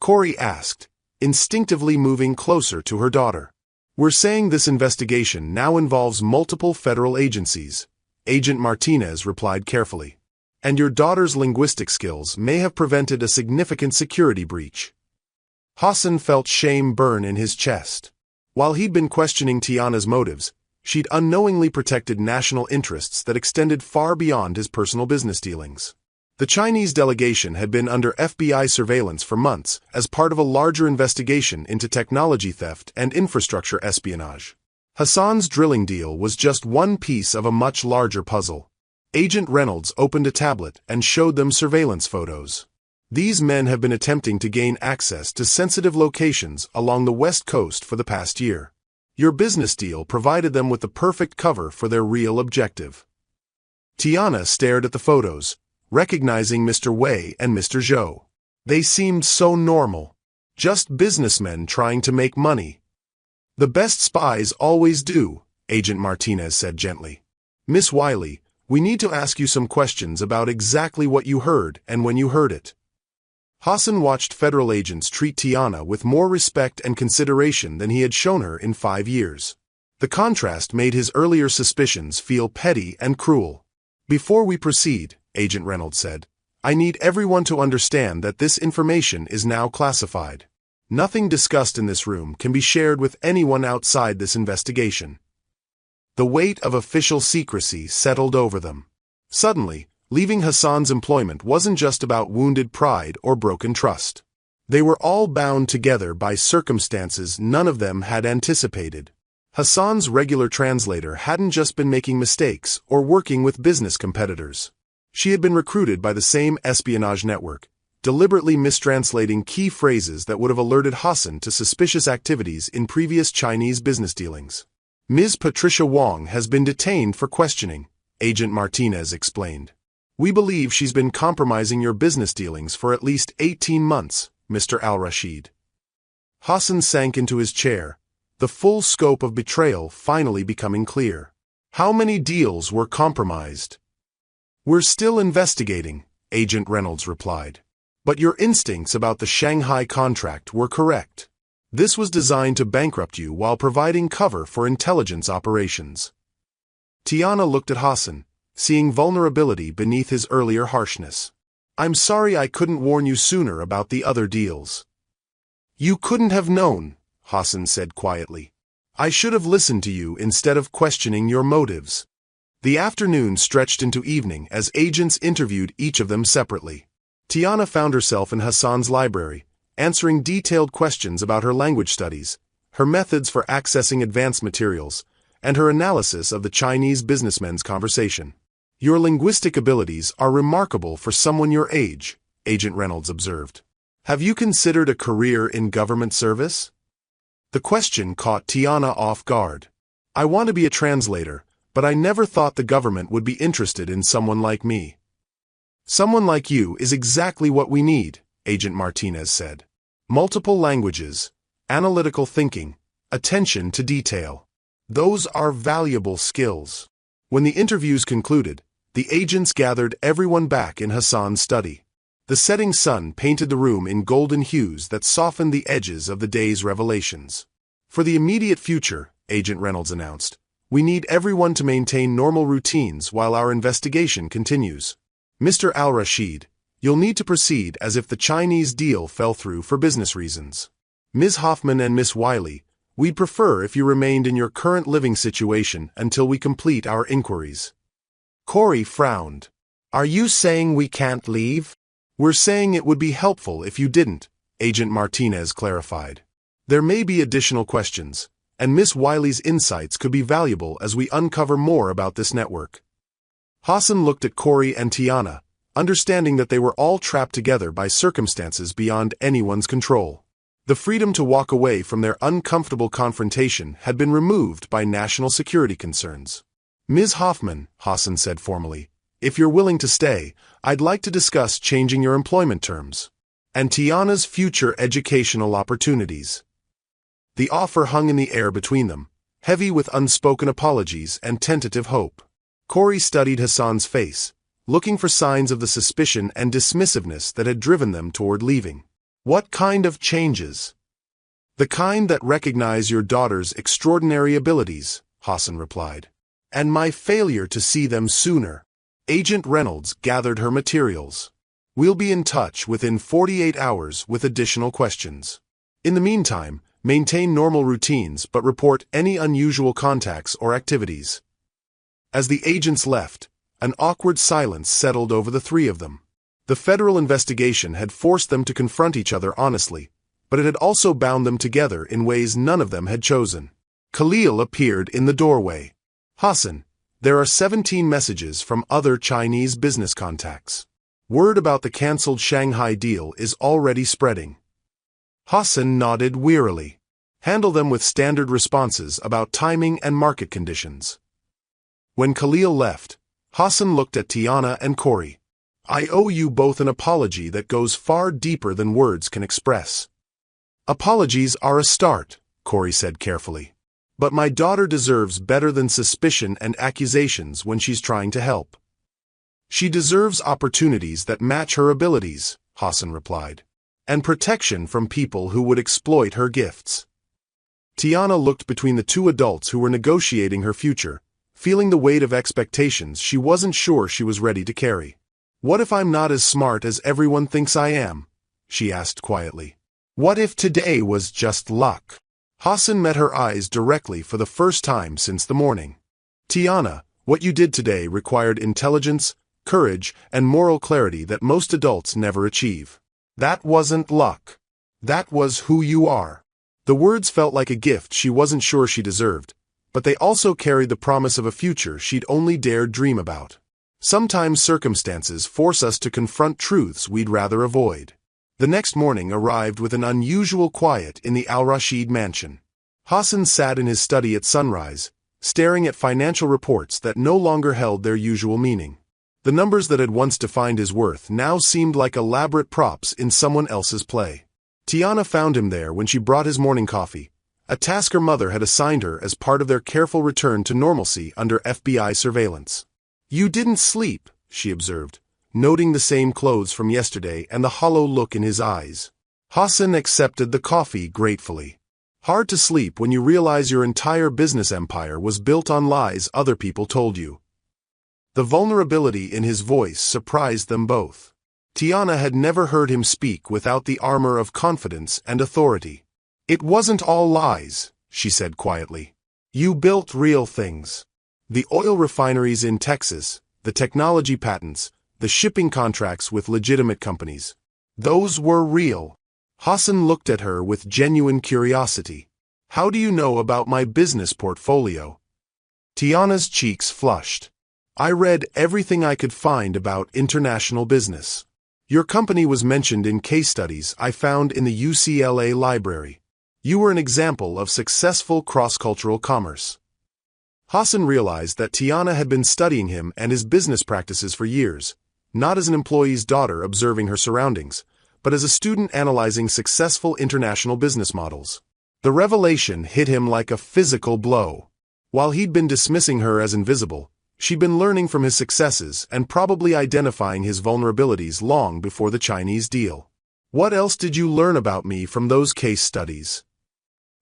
Corey asked, instinctively moving closer to her daughter. We're saying this investigation now involves multiple federal agencies, Agent Martinez replied carefully. And your daughter's linguistic skills may have prevented a significant security breach. Hassan felt shame burn in his chest. While he'd been questioning Tiana's motives, she'd unknowingly protected national interests that extended far beyond his personal business dealings. The Chinese delegation had been under FBI surveillance for months as part of a larger investigation into technology theft and infrastructure espionage. Hassan's drilling deal was just one piece of a much larger puzzle. Agent Reynolds opened a tablet and showed them surveillance photos. These men have been attempting to gain access to sensitive locations along the West Coast for the past year. Your business deal provided them with the perfect cover for their real objective. Tiana stared at the photos, recognizing Mr. Wei and Mr. Zhou. They seemed so normal. Just businessmen trying to make money. The best spies always do, Agent Martinez said gently. Miss Wiley, we need to ask you some questions about exactly what you heard and when you heard it. Hassan watched federal agents treat Tiana with more respect and consideration than he had shown her in 5 years. The contrast made his earlier suspicions feel petty and cruel. Before we proceed, Agent Reynolds said, I need everyone to understand that this information is now classified. Nothing discussed in this room can be shared with anyone outside this investigation. The weight of official secrecy settled over them. Suddenly, leaving Hassan's employment wasn't just about wounded pride or broken trust. They were all bound together by circumstances none of them had anticipated. Hassan's regular translator hadn't just been making mistakes or working with business competitors. She had been recruited by the same espionage network, deliberately mistranslating key phrases that would have alerted Hassan to suspicious activities in previous Chinese business dealings. Ms. Patricia Wong has been detained for questioning, Agent Martinez explained. We believe she's been compromising your business dealings for at least 18 months, Mr. Al-Rashid. Hassan sank into his chair, the full scope of betrayal finally becoming clear. How many deals were compromised? We're still investigating, Agent Reynolds replied. But your instincts about the Shanghai contract were correct. This was designed to bankrupt you while providing cover for intelligence operations. Tiana looked at Hassan, seeing vulnerability beneath his earlier harshness. I'm sorry I couldn't warn you sooner about the other deals. You couldn't have known, Hassan said quietly. I should have listened to you instead of questioning your motives. The afternoon stretched into evening as agents interviewed each of them separately. Tiana found herself in Hassan's library, answering detailed questions about her language studies, her methods for accessing advanced materials, and her analysis of the Chinese businessmen's conversation. Your linguistic abilities are remarkable for someone your age, Agent Reynolds observed. Have you considered a career in government service? The question caught Tiana off guard. I want to be a translator, but I never thought the government would be interested in someone like me. Someone like you is exactly what we need, Agent Martinez said. Multiple languages, analytical thinking, attention to detail. Those are valuable skills. When the interviews concluded, the agents gathered everyone back in Hassan's study. The setting sun painted the room in golden hues that softened the edges of the day's revelations. For the immediate future, Agent Reynolds announced, we need everyone to maintain normal routines while our investigation continues. Mr. Al-Rashid, you'll need to proceed as if the Chinese deal fell through for business reasons. Ms. Hoffman and Miss Wiley, we'd prefer if you remained in your current living situation until we complete our inquiries. Corey frowned. Are you saying we can't leave? We're saying it would be helpful if you didn't, Agent Martinez clarified. There may be additional questions, and Miss Wiley's insights could be valuable as we uncover more about this network. Hassan looked at Corey and Tiana, understanding that they were all trapped together by circumstances beyond anyone's control. The freedom to walk away from their uncomfortable confrontation had been removed by national security concerns. Ms. Hoffman, Hassan said formally, if you're willing to stay, I'd like to discuss changing your employment terms. And Tiana's future educational opportunities. The offer hung in the air between them, heavy with unspoken apologies and tentative hope. Corey studied Hassan's face, looking for signs of the suspicion and dismissiveness that had driven them toward leaving. What kind of changes? The kind that recognize your daughter's extraordinary abilities, Hassan replied. And my failure to see them sooner. Agent Reynolds gathered her materials. We'll be in touch within 48 hours with additional questions. In the meantime, maintain normal routines but report any unusual contacts or activities. As the agents left, an awkward silence settled over the three of them. The federal investigation had forced them to confront each other honestly, but it had also bound them together in ways none of them had chosen. Khalil appeared in the doorway. Hassan, there are 17 messages from other Chinese business contacts. Word about the cancelled Shanghai deal is already spreading. Hassan nodded wearily. Handle them with standard responses about timing and market conditions. When Khalil left, Hassan looked at Tiana and Corey. I owe you both an apology that goes far deeper than words can express. Apologies are a start, Corey said carefully. But my daughter deserves better than suspicion and accusations when she's trying to help. She deserves opportunities that match her abilities, Hassan replied, and protection from people who would exploit her gifts. Tiana looked between the two adults who were negotiating her future, feeling the weight of expectations she wasn't sure she was ready to carry. What if I'm not as smart as everyone thinks I am? She asked quietly. What if today was just luck? Hassan met her eyes directly for the first time since the morning. Tiana, what you did today required intelligence, courage, and moral clarity that most adults never achieve. That wasn't luck. That was who you are. The words felt like a gift she wasn't sure she deserved, but they also carried the promise of a future she'd only dared dream about. Sometimes circumstances force us to confront truths we'd rather avoid. The next morning arrived with an unusual quiet in the Al-Rashid mansion. Hassan sat in his study at sunrise, staring at financial reports that no longer held their usual meaning. The numbers that had once defined his worth now seemed like elaborate props in someone else's play. Tiana found him there when she brought his morning coffee, a task her mother had assigned her as part of their careful return to normalcy under FBI surveillance. You didn't sleep, she observed, noting the same clothes from yesterday and the hollow look in his eyes. Hassan accepted the coffee gratefully. Hard to sleep when you realize your entire business empire was built on lies other people told you. The vulnerability in his voice surprised them both. Tiana had never heard him speak without the armor of confidence and authority. It wasn't all lies, she said quietly. You built real things. The oil refineries in Texas, the technology patents, the shipping contracts with legitimate companies. Those were real. Hassan looked at her with genuine curiosity. How do you know about my business portfolio? Tiana's cheeks flushed. I read everything I could find about international business. Your company was mentioned in case studies I found in the UCLA library. You were an example of successful cross-cultural commerce. Hassan realized that Tiana had been studying him and his business practices for years, not as an employee's daughter observing her surroundings, but as a student analyzing successful international business models. The revelation hit him like a physical blow. While he'd been dismissing her as invisible, she'd been learning from his successes and probably identifying his vulnerabilities long before the Chinese deal. What else did you learn about me from those case studies?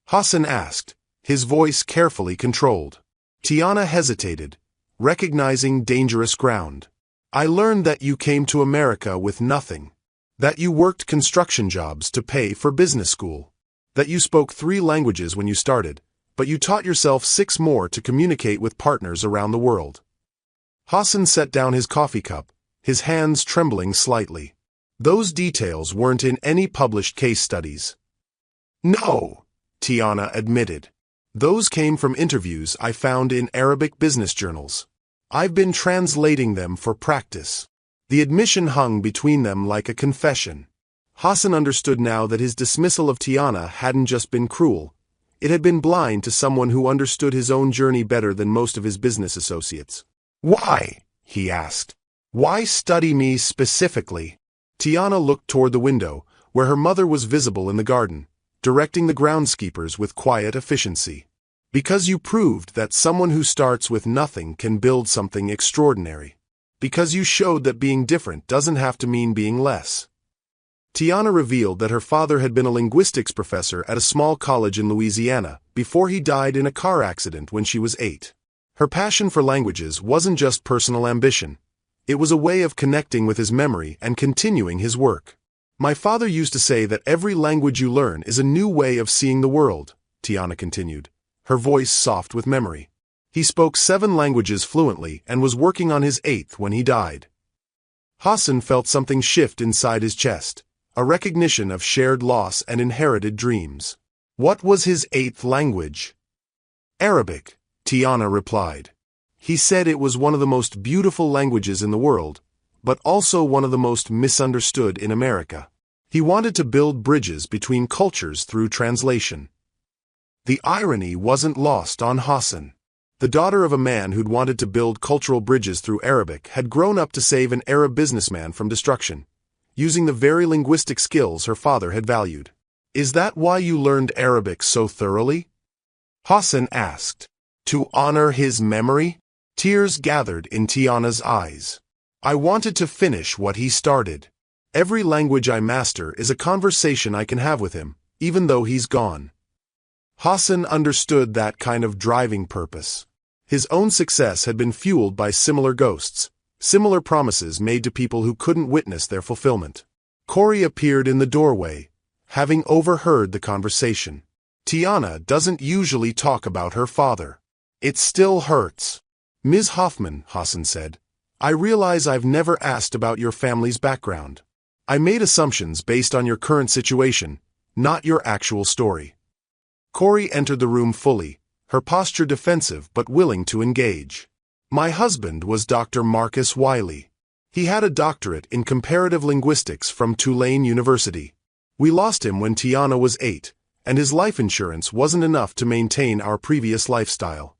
Hassan asked, his voice carefully controlled. Tiana hesitated, recognizing dangerous ground. I learned that you came to America with nothing. That you worked construction jobs to pay for business school. That you spoke 3 languages when you started, but you taught yourself 6 more to communicate with partners around the world. Hassan set down his coffee cup, his hands trembling slightly. Those details weren't in any published case studies. No, Tiana admitted. Those came from interviews I found in Arabic business journals. I've been translating them for practice. The admission hung between them like a confession. Hassan understood now that his dismissal of Tiana hadn't just been cruel. It had been blind to someone who understood his own journey better than most of his business associates. Why? He asked. Why study me specifically? Tiana looked toward the window, where her mother was visible in the garden, directing the groundskeepers with quiet efficiency. Because you proved that someone who starts with nothing can build something extraordinary. Because you showed that being different doesn't have to mean being less. Tiana revealed that her father had been a linguistics professor at a small college in Louisiana before he died in a car accident when she was 8. Her passion for languages wasn't just personal ambition. It was a way of connecting with his memory and continuing his work. My father used to say that every language you learn is a new way of seeing the world, Tiana continued, her voice soft with memory. He spoke 7 languages fluently and was working on his 8th when he died. Hassan felt something shift inside his chest, a recognition of shared loss and inherited dreams. What was his 8th language? Arabic, Tiana replied. He said it was one of the most beautiful languages in the world, but also one of the most misunderstood in America. He wanted to build bridges between cultures through translation. The irony wasn't lost on Hassan. The daughter of a man who'd wanted to build cultural bridges through Arabic had grown up to save an Arab businessman from destruction, using the very linguistic skills her father had valued. "Is that why you learned Arabic so thoroughly?" Hassan asked. "To honor his memory?" Tears gathered in Tiana's eyes. "I wanted to finish what he started. Every language I master is a conversation I can have with him, even though he's gone." Hassan understood that kind of driving purpose. His own success had been fueled by similar ghosts, similar promises made to people who couldn't witness their fulfillment. Corey appeared in the doorway, having overheard the conversation. "Tiana doesn't usually talk about her father. It still hurts." "Ms. Hoffman," Hassan said, "I realize I've never asked about your family's background. I made assumptions based on your current situation, not your actual story." Corey entered the room fully, her posture defensive but willing to engage. "My husband was Dr. Marcus Wiley. He had a doctorate in comparative linguistics from Tulane University. We lost him when Tiana was 8, and his life insurance wasn't enough to maintain our previous lifestyle."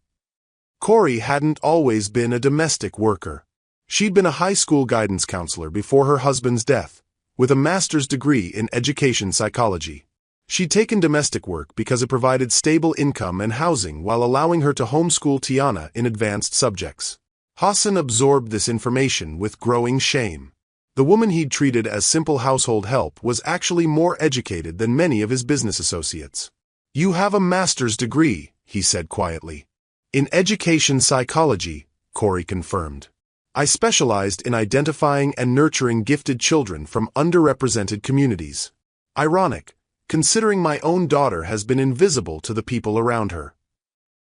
Corey hadn't always been a domestic worker. She'd been a high school guidance counselor before her husband's death, with a master's degree in education psychology. She'd taken domestic work because it provided stable income and housing while allowing her to homeschool Tiana in advanced subjects. Hassan absorbed this information with growing shame. The woman he'd treated as simple household help was actually more educated than many of his business associates. "You have a master's degree," he said quietly. "In education psychology," Corey confirmed. "I specialized in identifying and nurturing gifted children from underrepresented communities. Ironic, considering my own daughter has been invisible to the people around her."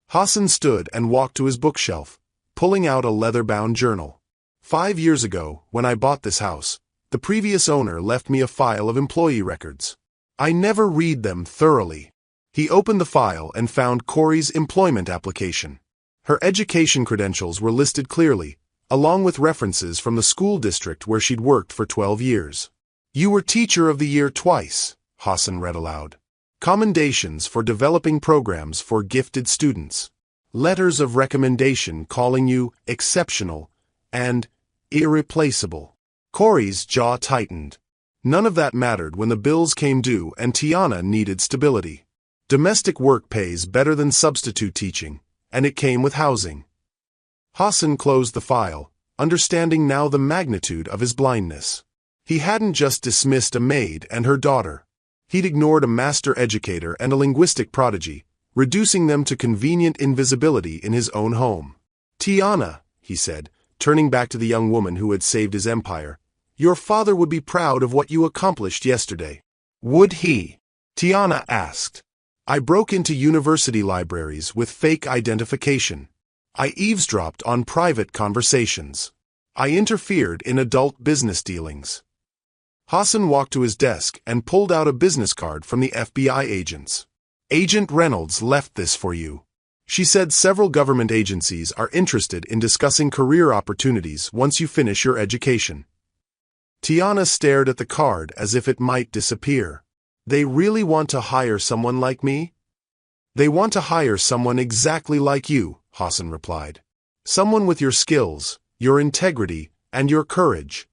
Hassan stood and walked to his bookshelf, pulling out a leather-bound journal. "5 years ago, when I bought this house, the previous owner left me a file of employee records. I never read them thoroughly." He opened the file and found Corey's employment application. Her education credentials were listed clearly, along with references from the school district where she'd worked for 12 years. "You were Teacher of the Year twice," Hassan read aloud. "Commendations for developing programs for gifted students. Letters of recommendation calling you exceptional and irreplaceable." Corey's jaw tightened. None of that mattered when the bills came due and Tiana needed stability. Domestic work pays better than substitute teaching, and it came with housing. Hassan closed the file, understanding now the magnitude of his blindness. He hadn't just dismissed a maid and her daughter. He'd ignored a master educator and a linguistic prodigy, reducing them to convenient invisibility in his own home. "Tiana," he said, turning back to the young woman who had saved his empire, "your father would be proud of what you accomplished yesterday." "Would he?" Tiana asked. "I broke into university libraries with fake identification. I eavesdropped on private conversations. I interfered in adult business dealings." Hassan walked to his desk and pulled out a business card from the FBI agents. "Agent Reynolds left this for you. She said several government agencies are interested in discussing career opportunities once you finish your education." Tiana stared at the card as if it might disappear. "They really want to hire someone like me?" "They want to hire someone exactly like you," Hassan replied. "Someone with your skills, your integrity, and your courage."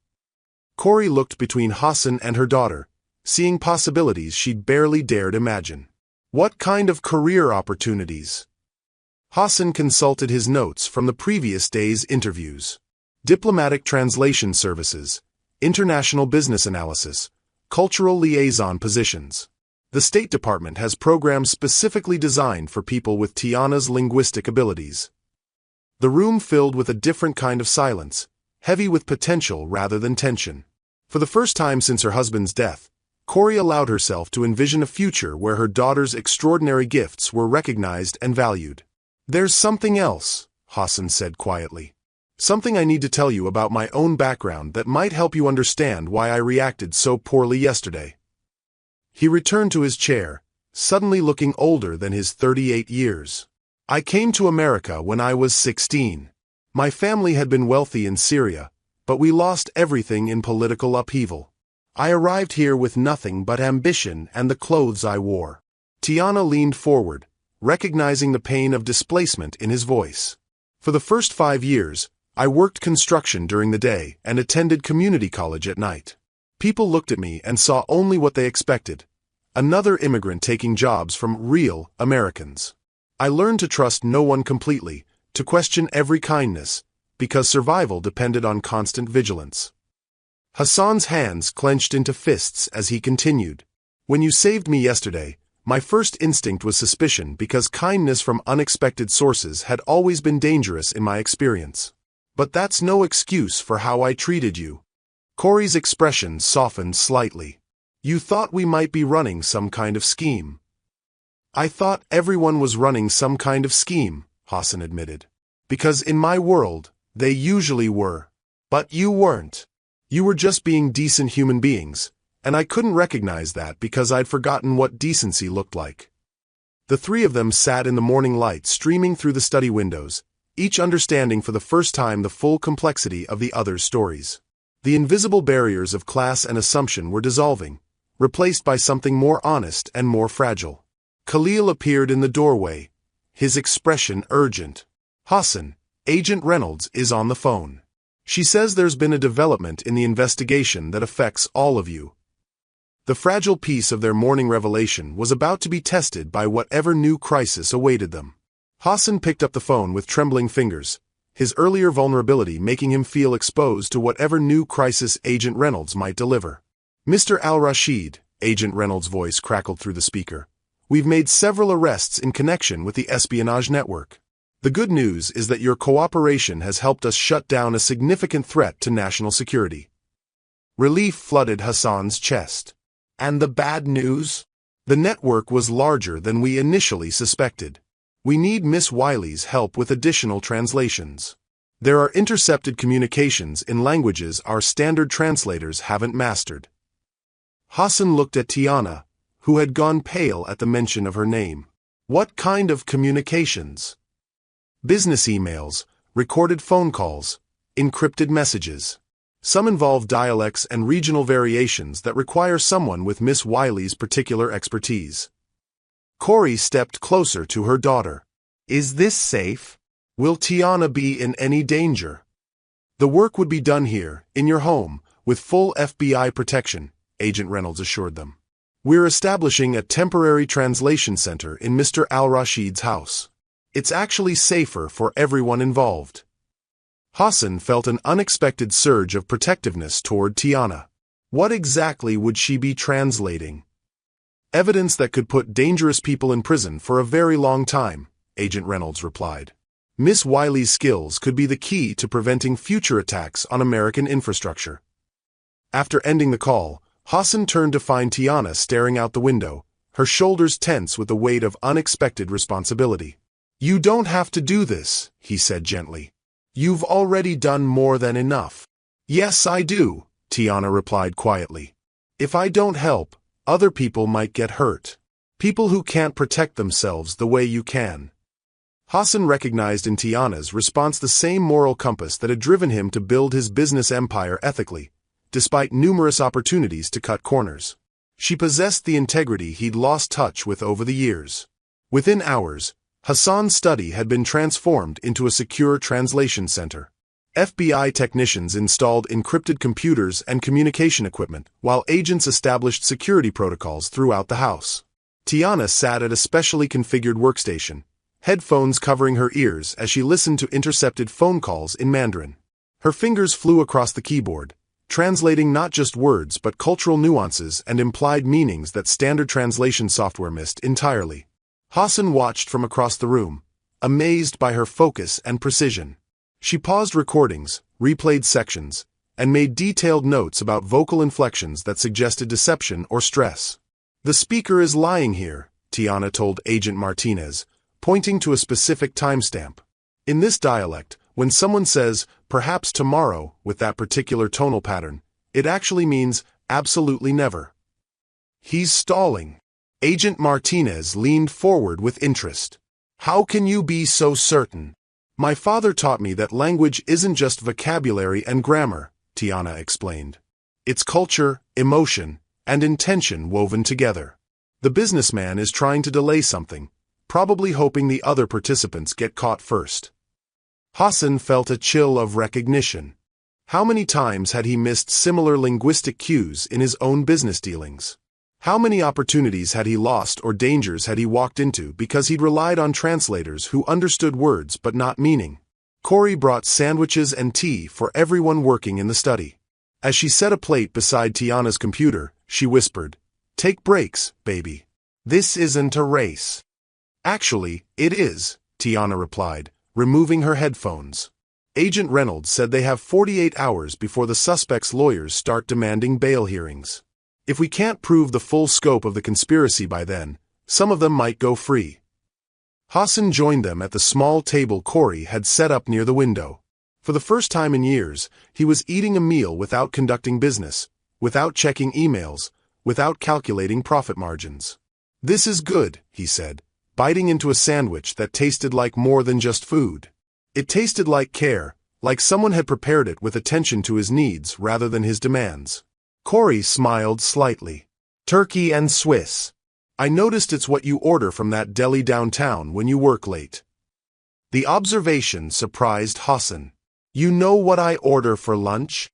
Corey looked between Hassan and her daughter, seeing possibilities she'd barely dared imagine. "What kind of career opportunities?" Hassan consulted his notes from the previous day's interviews. Diplomatic translation services, international business analysis, cultural liaison positions. The State Department has programs specifically designed for people with Tiana's linguistic abilities. The room filled with a different kind of silence, heavy with potential rather than tension. For the first time since her husband's death, Corey allowed herself to envision a future where her daughter's extraordinary gifts were recognized and valued. "There's something else," Hassan said quietly. "Something I need to tell you about my own background that might help you understand why I reacted so poorly yesterday." He returned to his chair, suddenly looking older than his 38 years. I came to America when I was 16. My family had been wealthy in Syria, but we lost everything in political upheaval. I arrived here with nothing but ambition and the clothes I wore. Tiana leaned forward, recognizing the pain of displacement in his voice. For the first 5 years, I worked construction during the day and attended community college at night. People looked at me and saw only what they expected: another immigrant taking jobs from real Americans. I learned to trust no one completely, to question every kindness, because survival depended on constant vigilance. Hassan's hands clenched into fists as he continued. When you saved me yesterday, my first instinct was suspicion because kindness from unexpected sources had always been dangerous in my experience. But that's no excuse for how I treated you. Corey's expression softened slightly. You thought we might be running some kind of scheme. I thought everyone was running some kind of scheme, Hassan admitted. Because in my world, they usually were. But you weren't. You were just being decent human beings, and I couldn't recognize that because I'd forgotten what decency looked like. The three of them sat in the morning light streaming through the study windows, each understanding for the first time the full complexity of the other's stories. The invisible barriers of class and assumption were dissolving, replaced by something more honest and more fragile. Khalil appeared in the doorway, his expression urgent. Hassan, Agent Reynolds is on the phone. She says there's been a development in the investigation that affects all of you. The fragile piece of their morning revelation was about to be tested by whatever new crisis awaited them. Hassan picked up the phone with trembling fingers, his earlier vulnerability making him feel exposed to whatever new crisis Agent Reynolds might deliver. Mr. Al-Rashid, Agent Reynolds' voice crackled through the speaker. We've made several arrests in connection with the espionage network. The good news is that your cooperation has helped us shut down a significant threat to national security. Relief flooded Hassan's chest. And the bad news? The network was larger than we initially suspected. We need Miss Wiley's help with additional translations. There are intercepted communications in languages our standard translators haven't mastered. Hassan looked at Tiana, who had gone pale at the mention of her name. What kind of communications? Business emails, recorded phone calls, encrypted messages. Some involve dialects and regional variations that require someone with Miss Wiley's particular expertise. Corey stepped closer to her daughter. Is this safe? Will Tiana be in any danger? The work would be done here, in your home, with full FBI protection, Agent Reynolds assured them. We're establishing a temporary translation center in Mr. Al-Rashid's house. It's actually safer for everyone involved. Hassan felt an unexpected surge of protectiveness toward Tiana. What exactly would she be translating? Evidence that could put dangerous people in prison for a very long time, Agent Reynolds replied. Miss Wiley's skills could be the key to preventing future attacks on American infrastructure. After ending the call, Hassan turned to find Tiana staring out the window, her shoulders tense with the weight of unexpected responsibility. You don't have to do this, he said gently. You've already done more than enough. Yes, I do, Tiana replied quietly. If I don't help, other people might get hurt. People who can't protect themselves the way you can. Hassan recognized in Tiana's response the same moral compass that had driven him to build his business empire ethically, despite numerous opportunities to cut corners. She possessed the integrity he'd lost touch with over the years. Within hours, Hassan's study had been transformed into a secure translation center. FBI technicians installed encrypted computers and communication equipment, while agents established security protocols throughout the house. Tiana sat at a specially configured workstation, headphones covering her ears as she listened to intercepted phone calls in Mandarin. Her fingers flew across the keyboard, translating not just words but cultural nuances and implied meanings that standard translation software missed entirely. Hassan watched from across the room, amazed by her focus and precision. She paused recordings, replayed sections, and made detailed notes about vocal inflections that suggested deception or stress. The speaker is lying here, Tiana told Agent Martinez, pointing to a specific timestamp. In this dialect, when someone says, perhaps tomorrow, with that particular tonal pattern, it actually means absolutely never. He's stalling. Agent Martinez leaned forward with interest. How can you be so certain? My father taught me that language isn't just vocabulary and grammar, Tiana explained. It's culture, emotion, and intention woven together. The businessman is trying to delay something, probably hoping the other participants get caught first. Hassan felt a chill of recognition. How many times had he missed similar linguistic cues in his own business dealings? How many opportunities had he lost or dangers had he walked into because he'd relied on translators who understood words but not meaning? Corey brought sandwiches and tea for everyone working in the study. As she set a plate beside Tiana's computer, she whispered, "Take breaks, baby. This isn't a race." "Actually, it is," Tiana replied, removing her headphones. Agent Reynolds said they have 48 hours before the suspect's lawyers start demanding bail hearings. If we can't prove the full scope of the conspiracy by then, some of them might go free. Hassan joined them at the small table Corey had set up near the window. For the first time in years, he was eating a meal without conducting business, without checking emails, without calculating profit margins. "This is good," he said, biting into a sandwich that tasted like more than just food. It tasted like care, like someone had prepared it with attention to his needs rather than his demands. Corey smiled slightly. "Turkey and Swiss. I noticed it's what you order from that deli downtown when you work late." The observation surprised Hassan. "You know what I order for lunch?"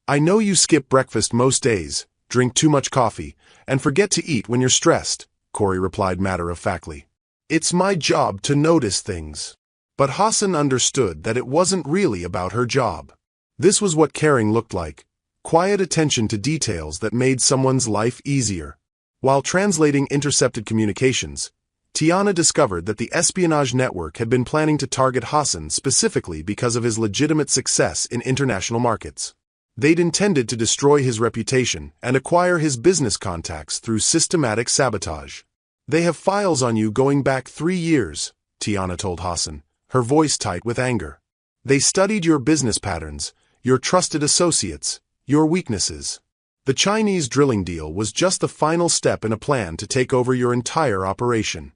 "I know you skip breakfast most days, drink too much coffee, and forget to eat when you're stressed," Corey replied matter-of-factly. "It's my job to notice things." But Hassan understood that it wasn't really about her job. This was what caring looked like. Quiet attention to details that made someone's life easier. While translating intercepted communications, Tiana discovered that the espionage network had been planning to target Hassan specifically because of his legitimate success in international markets. They'd intended to destroy his reputation and acquire his business contacts through systematic sabotage. "They have files on you going back 3 years, Tiana told Hassan, her voice tight with anger. "They studied your business patterns, your trusted associates, your weaknesses. The Chinese drilling deal was just the final step in a plan to take over your entire operation."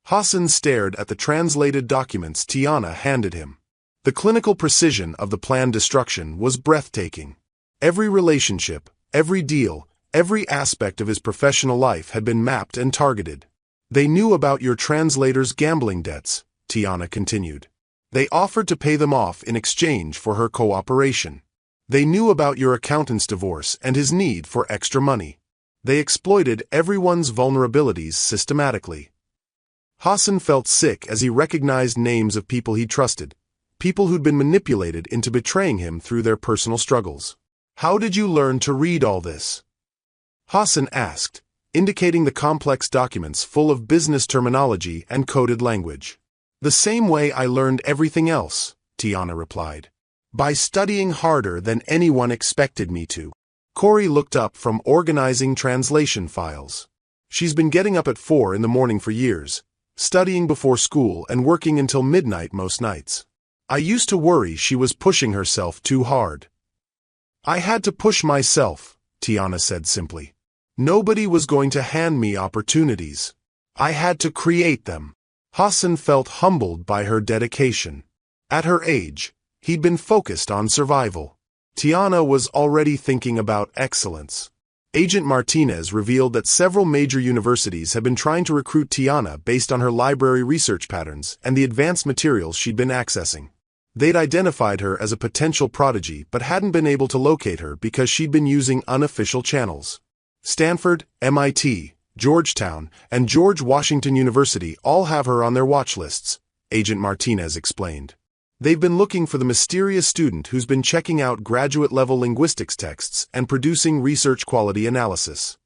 Hassan stared at the translated documents Tiana handed him. The clinical precision of the planned destruction was breathtaking. Every relationship, every deal, every aspect of his professional life had been mapped and targeted. "They knew about your translator's gambling debts," Tiana continued. "They offered to pay them off in exchange for her cooperation. They knew about your accountant's divorce and his need for extra money. They exploited everyone's vulnerabilities systematically." Hassan felt sick as he recognized names of people he trusted, people who'd been manipulated into betraying him through their personal struggles. "How did you learn to read all this?" Hassan asked, indicating the complex documents full of business terminology and coded language. "The same way I learned everything else," Tiana replied. "By studying harder than anyone expected me to." Corey looked up from organizing translation files. "She's been getting up at 4 in the morning for years, studying before school and working until midnight most nights. I used to worry she was pushing herself too hard." "I had to push myself," Tiana said simply. "Nobody was going to hand me opportunities. I had to create them." Hassan felt humbled by her dedication. At her age, he'd been focused on survival. Tiana was already thinking about excellence. Agent Martinez revealed that several major universities had been trying to recruit Tiana based on her library research patterns and the advanced materials she'd been accessing. They'd identified her as a potential prodigy but hadn't been able to locate her because she'd been using unofficial channels. Stanford, MIT, Georgetown, and George Washington University all have her on their watch lists, Agent Martinez explained. They've been looking for the mysterious student who's been checking out graduate-level linguistics texts and producing research-quality analysis.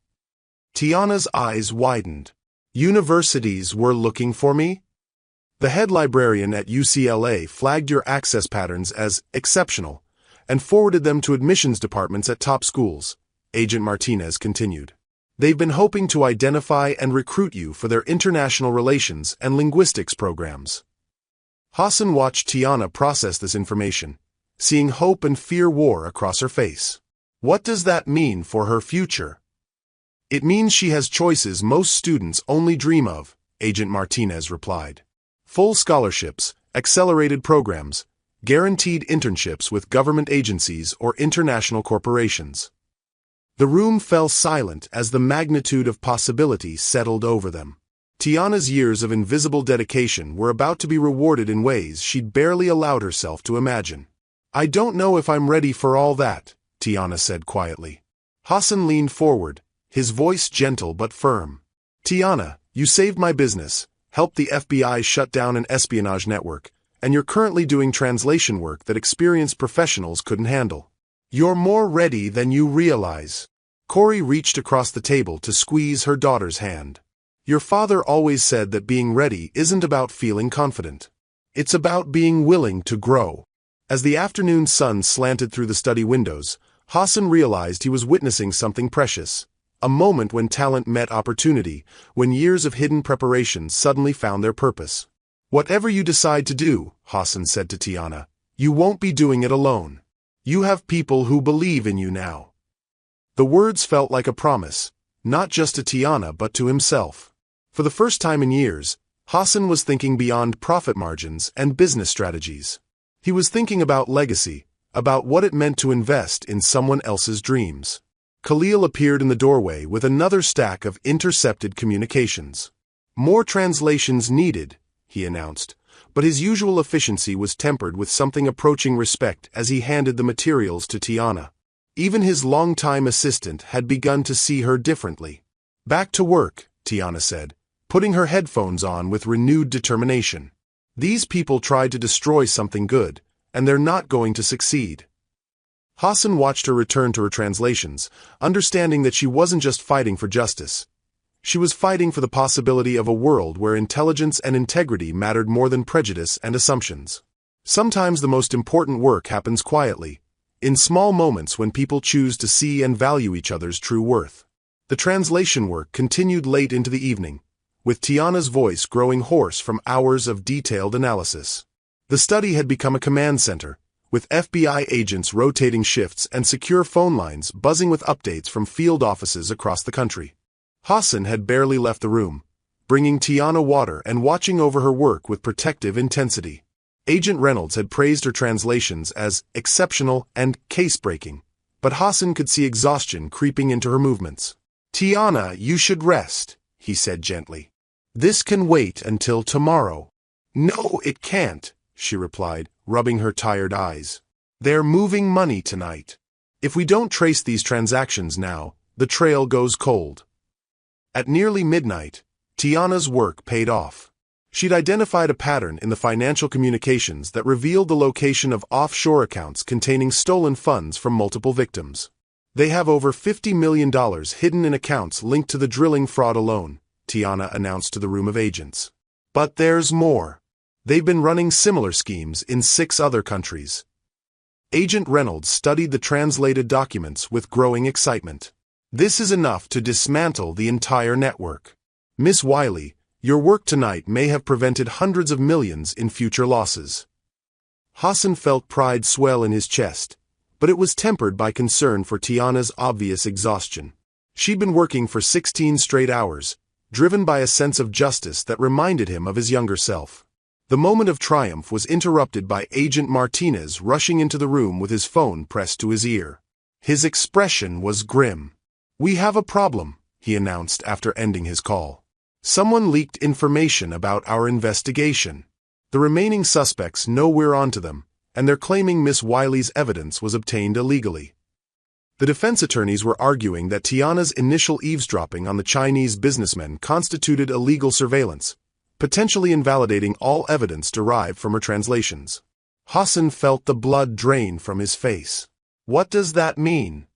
Tiana's eyes widened. "Universities were looking for me?" "The head librarian at UCLA flagged your access patterns as exceptional and forwarded them to admissions departments at top schools," Agent Martinez continued. "They've been hoping to identify and recruit you for their international relations and linguistics programs." Hassan watched Tiana process this information, seeing hope and fear war across her face. "What does that mean for her future?" "It means she has choices most students only dream of," Agent Martinez replied. Full scholarships, accelerated programs, guaranteed internships with government agencies or international corporations. The room fell silent as the magnitude of possibility settled over them. Tiana's years of invisible dedication were about to be rewarded in ways she'd barely allowed herself to imagine. "I don't know if I'm ready for all that," Tiana said quietly. Hassan leaned forward, his voice gentle but firm. "Tiana, you saved my business, helped the FBI shut down an espionage network, and you're currently doing translation work that experienced professionals couldn't handle. You're more ready than you realize." Corey reached across the table to squeeze her daughter's hand. "Your father always said that being ready isn't about feeling confident. It's about being willing to grow." As the afternoon sun slanted through the study windows, Hassan realized he was witnessing something precious. A moment when talent met opportunity, when years of hidden preparation suddenly found their purpose. "Whatever you decide to do," Hassan said to Tiana, "you won't be doing it alone. You have people who believe in you now." The words felt like a promise, not just to Tiana but to himself. For the first time in years, Hassan was thinking beyond profit margins and business strategies. He was thinking about legacy, about what it meant to invest in someone else's dreams. Khalil appeared in the doorway with another stack of intercepted communications. "More translations needed," he announced, but his usual efficiency was tempered with something approaching respect as he handed the materials to Tiana. Even his longtime assistant had begun to see her differently. "Back to work," Tiana said, putting her headphones on with renewed determination. "These people tried to destroy something good, and they're not going to succeed." Hassan watched her return to her translations, understanding that she wasn't just fighting for justice. She was fighting for the possibility of a world where intelligence and integrity mattered more than prejudice and assumptions. Sometimes the most important work happens quietly, in small moments when people choose to see and value each other's true worth. The translation work continued late into the evening, with Tiana's voice growing hoarse from hours of detailed analysis. The study had become a command center, with FBI agents rotating shifts and secure phone lines buzzing with updates from field offices across the country. Hassan had barely left the room, bringing Tiana water and watching over her work with protective intensity. Agent Reynolds had praised her translations as exceptional and case-breaking, but Hassan could see exhaustion creeping into her movements. "Tiana, you should rest," he said gently. "This can wait until tomorrow." "No, it can't," she replied, rubbing her tired eyes. "They're moving money tonight. If we don't trace these transactions now, the trail goes cold." At nearly midnight, Tiana's work paid off. She'd identified a pattern in the financial communications that revealed the location of offshore accounts containing stolen funds from multiple victims. "They have over $50 million hidden in accounts linked to the drilling fraud alone," Tiana announced to the room of agents. "But there's more. They've been running similar schemes in 6 other countries." Agent Reynolds studied the translated documents with growing excitement. "This is enough to dismantle the entire network. Miss Wiley, your work tonight may have prevented hundreds of millions in future losses." Hassan felt pride swell in his chest, but it was tempered by concern for Tiana's obvious exhaustion. She'd been working for 16 straight hours, driven by a sense of justice that reminded him of his younger self. The moment of triumph was interrupted by Agent Martinez rushing into the room with his phone pressed to his ear. His expression was grim. "We have a problem," he announced after ending his call. "Someone leaked information about our investigation. The remaining suspects know we're onto them, and they're claiming Miss Wiley's evidence was obtained illegally." The defense attorneys were arguing that Tiana's initial eavesdropping on the Chinese businessmen constituted illegal surveillance, potentially invalidating all evidence derived from her translations. Hassan felt the blood drain from his face. "What does that mean?"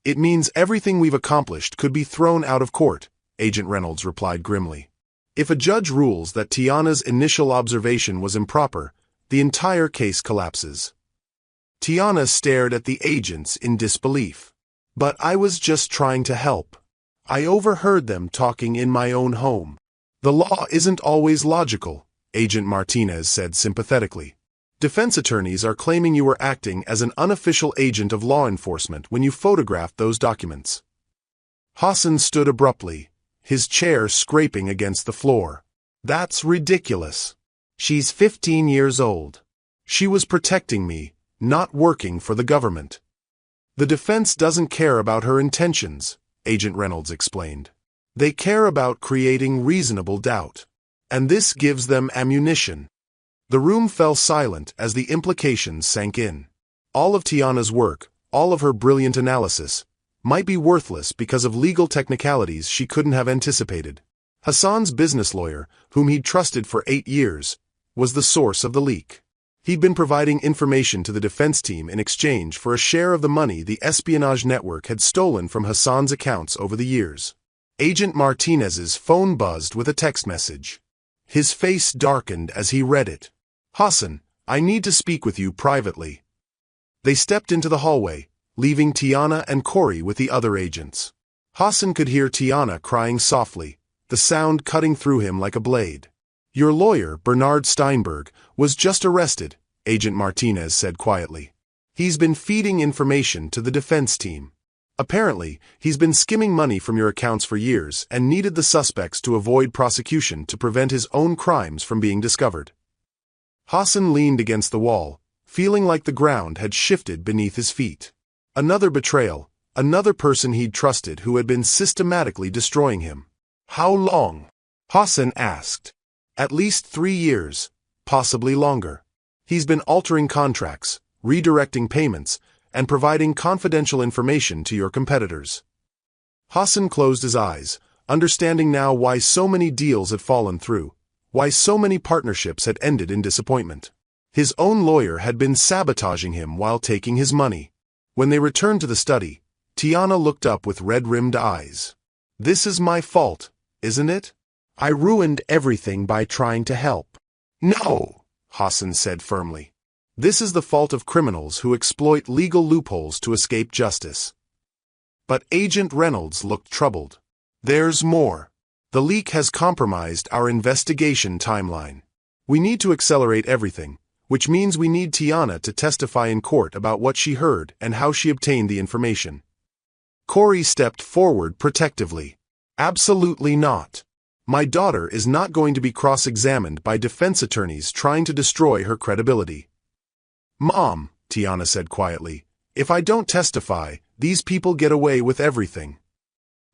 "It means everything we've accomplished could be thrown out of court," Agent Reynolds replied grimly. "If a judge rules that Tiana's initial observation was improper, the entire case collapses." Tiana stared at the agents in disbelief. "But I was just trying to help. I overheard them talking in my own home." "The law isn't always logical," Agent Martinez said sympathetically. "Defense attorneys are claiming you were acting as an unofficial agent of law enforcement when you photographed those documents." Hassan stood abruptly, his chair scraping against the floor. "That's ridiculous. She's 15 years old. She was protecting me, not working for the government. The defense doesn't care about her intentions, Agent Reynolds explained. They care about creating reasonable doubt. And this gives them ammunition. The room fell silent as the implications sank in. All of Tiana's work, all of her brilliant analysis, might be worthless because of legal technicalities she couldn't have anticipated. Hassan's business lawyer, whom he'd trusted for 8 years, was the source of the leak. He'd been providing information to the defense team in exchange for a share of the money the espionage network had stolen from Hassan's accounts over the years. Agent Martinez's phone buzzed with a text message. His face darkened as he read it. "Hassan, I need to speak with you privately." They stepped into the hallway, leaving Tiana and Corey with the other agents. Hassan could hear Tiana crying softly, the sound cutting through him like a blade. "Your lawyer, Bernard Steinberg, was just arrested," Agent Martinez said quietly. "He's been feeding information to the defense team. Apparently, he's been skimming money from your accounts for years and needed the suspects to avoid prosecution to prevent his own crimes from being discovered." Hassan leaned against the wall, feeling like the ground had shifted beneath his feet. Another betrayal, another person he'd trusted who had been systematically destroying him. "How long?" Hassan asked. "At least 3 years, possibly longer. He's been altering contracts, redirecting payments, and providing confidential information to your competitors." Hassan closed his eyes, understanding now why so many deals had fallen through, why so many partnerships had ended in disappointment. His own lawyer had been sabotaging him while taking his money. When they returned to the study, Tiana looked up with red-rimmed eyes. "This is my fault, isn't it? I ruined everything by trying to help." "No," Hassan said firmly. "This is the fault of criminals who exploit legal loopholes to escape justice." But Agent Reynolds looked troubled. "There's more. The leak has compromised our investigation timeline. We need to accelerate everything, which means we need Tiana to testify in court about what she heard and how she obtained the information." Corey stepped forward protectively. "Absolutely not. My daughter is not going to be cross-examined by defense attorneys trying to destroy her credibility." "Mom," Tiana said quietly, "if I don't testify, these people get away with everything."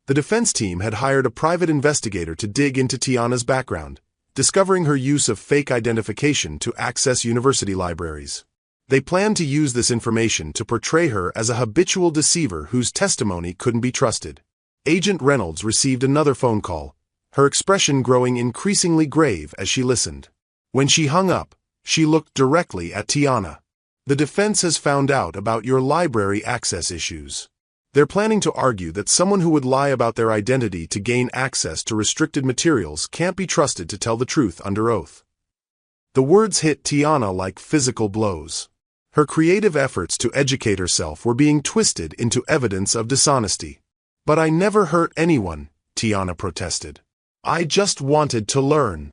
The defense team had hired a private investigator to dig into Tiana's background, discovering her use of fake identification to access university libraries. They planned to use this information to portray her as a habitual deceiver whose testimony couldn't be trusted. Agent Reynolds received another phone call, her expression growing increasingly grave as she listened. When she hung up, she looked directly at Tiana. "The defense has found out about your library access issues. They're planning to argue that someone who would lie about their identity to gain access to restricted materials can't be trusted to tell the truth under oath." The words hit Tiana like physical blows. Her creative efforts to educate herself were being twisted into evidence of dishonesty. "But I never hurt anyone," Tiana protested. "I just wanted to learn."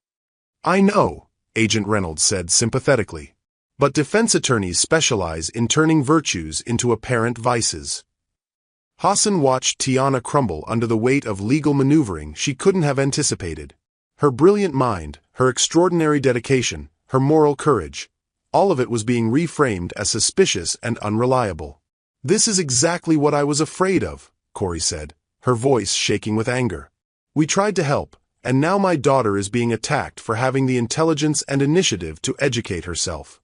"I know," Agent Reynolds said sympathetically. "But defense attorneys specialize in turning virtues into apparent vices." Hassan watched Tiana crumble under the weight of legal maneuvering she couldn't have anticipated. Her brilliant mind, her extraordinary dedication, her moral courage, all of it was being reframed as suspicious and unreliable. "This is exactly what I was afraid of," Corey said, her voice shaking with anger. "We tried to help, and now my daughter is being attacked for having the intelligence and initiative to educate herself."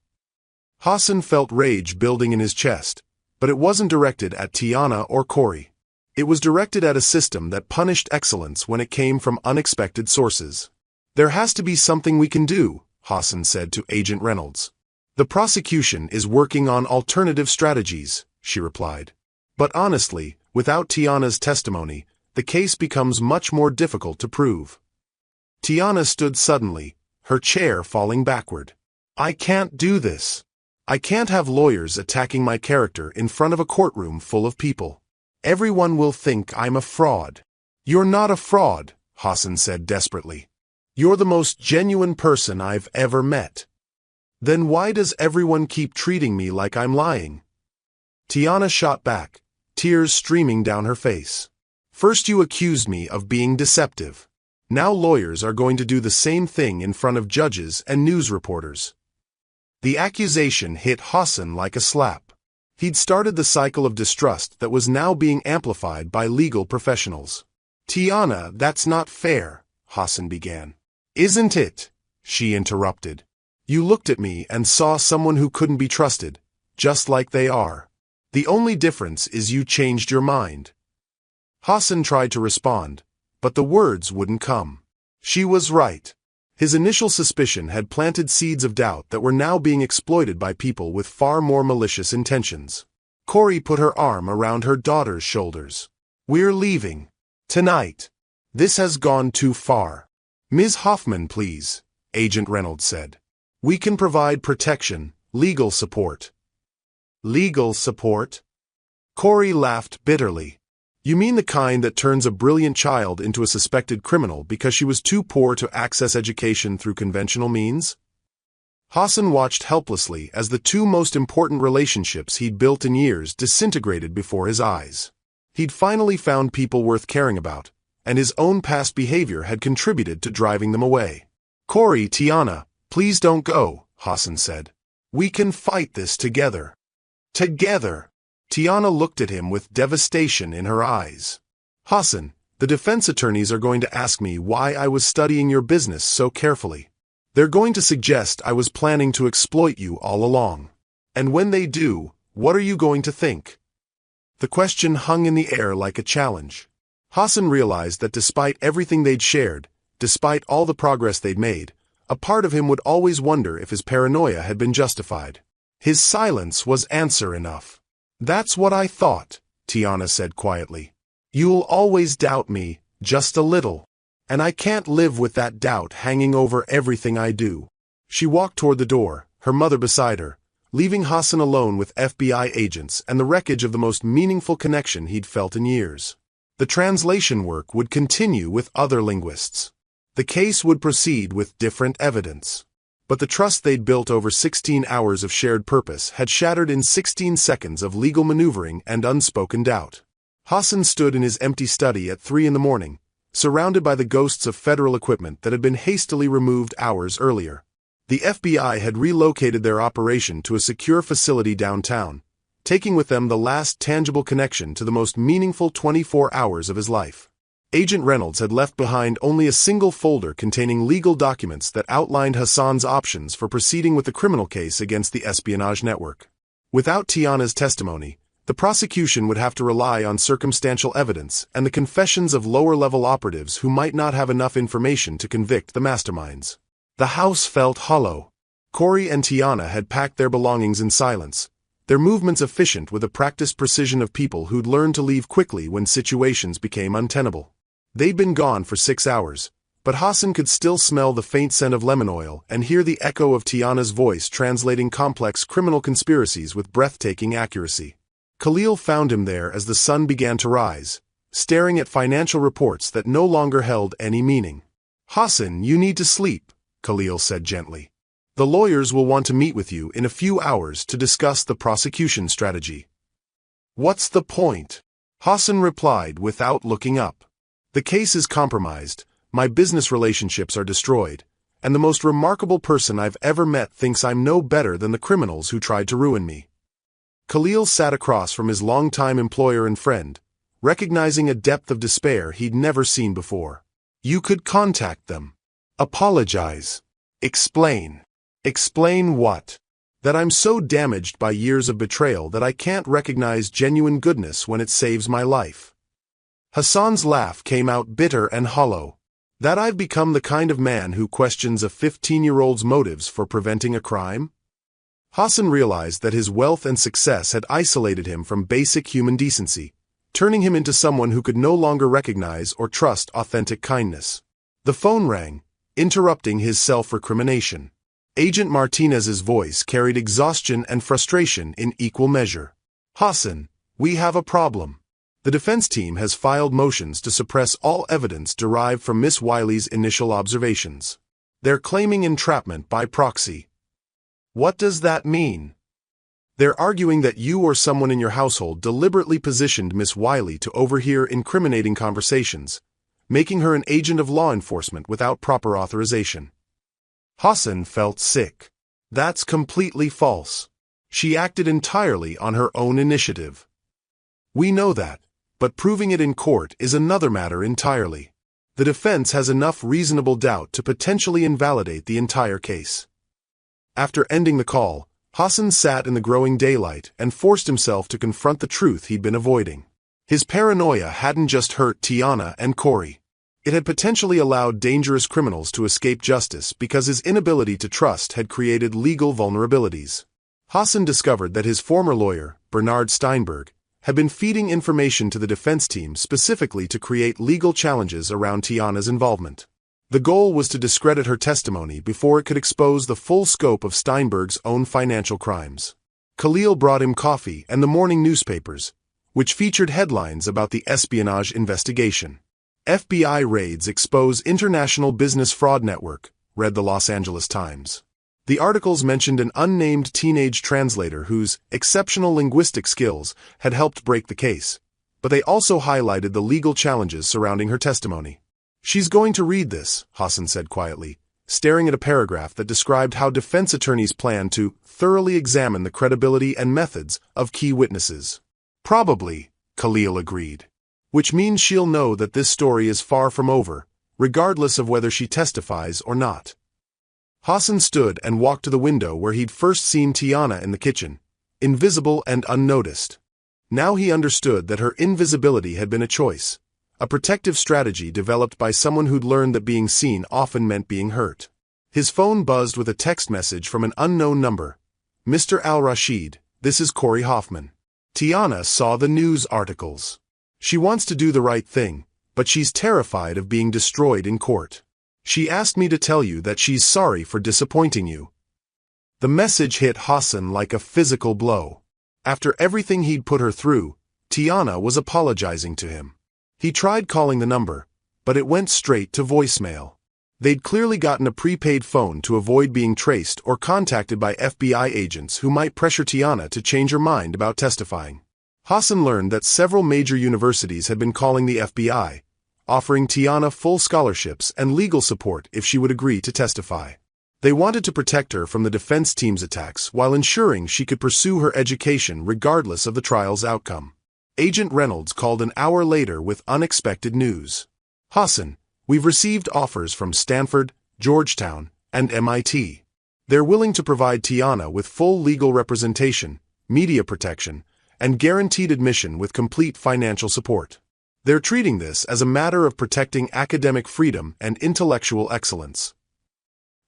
Hassan felt rage building in his chest, but it wasn't directed at Tiana or Corey. It was directed at a system that punished excellence when it came from unexpected sources. "There has to be something we can do," Hassan said to Agent Reynolds. "The prosecution is working on alternative strategies," she replied. "But honestly, without Tiana's testimony, the case becomes much more difficult to prove." Tiana stood suddenly, her chair falling backward. "I can't do this. I can't have lawyers attacking my character in front of a courtroom full of people. Everyone will think I'm a fraud." "You're not a fraud," Hassan said desperately. "You're the most genuine person I've ever met. Then why does everyone keep treating me like I'm lying?" Tiana shot back, tears streaming down her face. "First you accused me of being deceptive. Now lawyers are going to do the same thing in front of judges and news reporters. The accusation hit Hassan like a slap. He'd started the cycle of distrust that was now being amplified by legal professionals. "Tiana, that's not fair," Hassan began. "Isn't it?" she interrupted. "You looked at me and saw someone who couldn't be trusted, just like they are. The only difference is you changed your mind." Hassan tried to respond, but the words wouldn't come. She was right. His initial suspicion had planted seeds of doubt that were now being exploited by people with far more malicious intentions. Corey put her arm around her daughter's shoulders. "We're leaving. Tonight. This has gone too far." "Ms. Hoffman, please," Agent Reynolds said. "We can provide protection, legal support." "Legal support?" Corey laughed bitterly. "You mean the kind that turns a brilliant child into a suspected criminal because she was too poor to access education through conventional means?" Hassan watched helplessly as the two most important relationships he'd built in years disintegrated before his eyes. He'd finally found people worth caring about, and his own past behavior had contributed to driving them away. "Corey, Tiana, please don't go," Hassan said. "We can fight this together." Together! Tiana looked at him with devastation in her eyes. "Hassan, the defense attorneys are going to ask me why I was studying your business so carefully. They're going to suggest I was planning to exploit you all along. And when they do, what are you going to think?" The question hung in the air like a challenge. Hassan realized that despite everything they'd shared, despite all the progress they'd made, a part of him would always wonder if his paranoia had been justified. His silence was answer enough. "That's what I thought," Tiana said quietly. "You'll always doubt me, just a little. And I can't live with that doubt hanging over everything I do." She walked toward the door, her mother beside her, leaving Hassan alone with FBI agents and the wreckage of the most meaningful connection he'd felt in years. The translation work would continue with other linguists. The case would proceed with different evidence. But the trust they'd built over 16 hours of shared purpose had shattered in 16 seconds of legal maneuvering and unspoken doubt. Hassan stood in his empty study at 3 in the morning, surrounded by the ghosts of federal equipment that had been hastily removed hours earlier. The FBI had relocated their operation to a secure facility downtown, taking with them the last tangible connection to the most meaningful 24 hours of his life. Agent Reynolds had left behind only a single folder containing legal documents that outlined Hassan's options for proceeding with the criminal case against the espionage network. Without Tiana's testimony, the prosecution would have to rely on circumstantial evidence and the confessions of lower-level operatives who might not have enough information to convict the masterminds. The house felt hollow. Corey and Tiana had packed their belongings in silence, their movements efficient with the practiced precision of people who'd learned to leave quickly when situations became untenable. They'd been gone for 6 hours, but Hassan could still smell the faint scent of lemon oil and hear the echo of Tiana's voice translating complex criminal conspiracies with breathtaking accuracy. Khalil found him there as the sun began to rise, staring at financial reports that no longer held any meaning. "Hassan, you need to sleep," Khalil said gently. "The lawyers will want to meet with you in a few hours to discuss the prosecution strategy." "What's the point?" Hassan replied without looking up. "The case is compromised, my business relationships are destroyed, and the most remarkable person I've ever met thinks I'm no better than the criminals who tried to ruin me." Khalil sat across from his longtime employer and friend, recognizing a depth of despair he'd never seen before. "You could contact them. Apologize. Explain." "Explain what?" "That I'm so damaged by years of betrayal that I can't recognize genuine goodness when it saves my life." Hassan's laugh came out bitter and hollow. "That I've become the kind of man who questions a 15-year-old's motives for preventing a crime?" Hassan realized that his wealth and success had isolated him from basic human decency, turning him into someone who could no longer recognize or trust authentic kindness. The phone rang, interrupting his self-recrimination. Agent Martinez's voice carried exhaustion and frustration in equal measure. "Hassan, we have a problem. The defense team has filed motions to suppress all evidence derived from Miss Wiley's initial observations. They're claiming entrapment by proxy." "What does that mean?" "They're arguing that you or someone in your household deliberately positioned Miss Wiley to overhear incriminating conversations, making her an agent of law enforcement without proper authorization. Hassan felt sick. That's completely false. She acted entirely on her own initiative. We know that, but proving it in court is another matter entirely. The defense has enough reasonable doubt to potentially invalidate the entire case. After ending the call, Hassan sat in the growing daylight and forced himself to confront the truth he'd been avoiding. His paranoia hadn't just hurt Tiana and Corey. It had potentially allowed dangerous criminals to escape justice because his inability to trust had created legal vulnerabilities. Hassan discovered that his former lawyer, Bernard Steinberg, had been feeding information to the defense team specifically to create legal challenges around Tiana's involvement. The goal was to discredit her testimony before it could expose the full scope of Steinberg's own financial crimes. Khalil brought him coffee and the morning newspapers, which featured headlines about the espionage investigation. FBI raids expose international business fraud network, read the Los Angeles Times. The articles mentioned an unnamed teenage translator whose exceptional linguistic skills had helped break the case, but they also highlighted the legal challenges surrounding her testimony. She's going to read this, Hassan said quietly, staring at a paragraph that described how defense attorneys plan to thoroughly examine the credibility and methods of key witnesses. Probably, Khalil agreed. Which means she'll know that this story is far from over, regardless of whether she testifies or not. Hassan stood and walked to the window where he'd first seen Tiana in the kitchen, invisible and unnoticed. Now he understood that her invisibility had been a choice, a protective strategy developed by someone who'd learned that being seen often meant being hurt. His phone buzzed with a text message from an unknown number. Mr. Al-Rashid, this is Corey Hoffman. Tiana saw the news articles. She wants to do the right thing, but she's terrified of being destroyed in court. She asked me to tell you that she's sorry for disappointing you. The message hit Hassan like a physical blow. After everything he'd put her through, Tiana was apologizing to him. He tried calling the number, but it went straight to voicemail. They'd clearly gotten a prepaid phone to avoid being traced or contacted by FBI agents who might pressure Tiana to change her mind about testifying. Hassan learned that several major universities had been calling the FBI, offering Tiana full scholarships and legal support if she would agree to testify. They wanted to protect her from the defense team's attacks while ensuring she could pursue her education regardless of the trial's outcome. Agent Reynolds called an hour later with unexpected news. Hassan, we've received offers from Stanford, Georgetown, and MIT. They're willing to provide Tiana with full legal representation, media protection, and guaranteed admission with complete financial support. They're treating this as a matter of protecting academic freedom and intellectual excellence.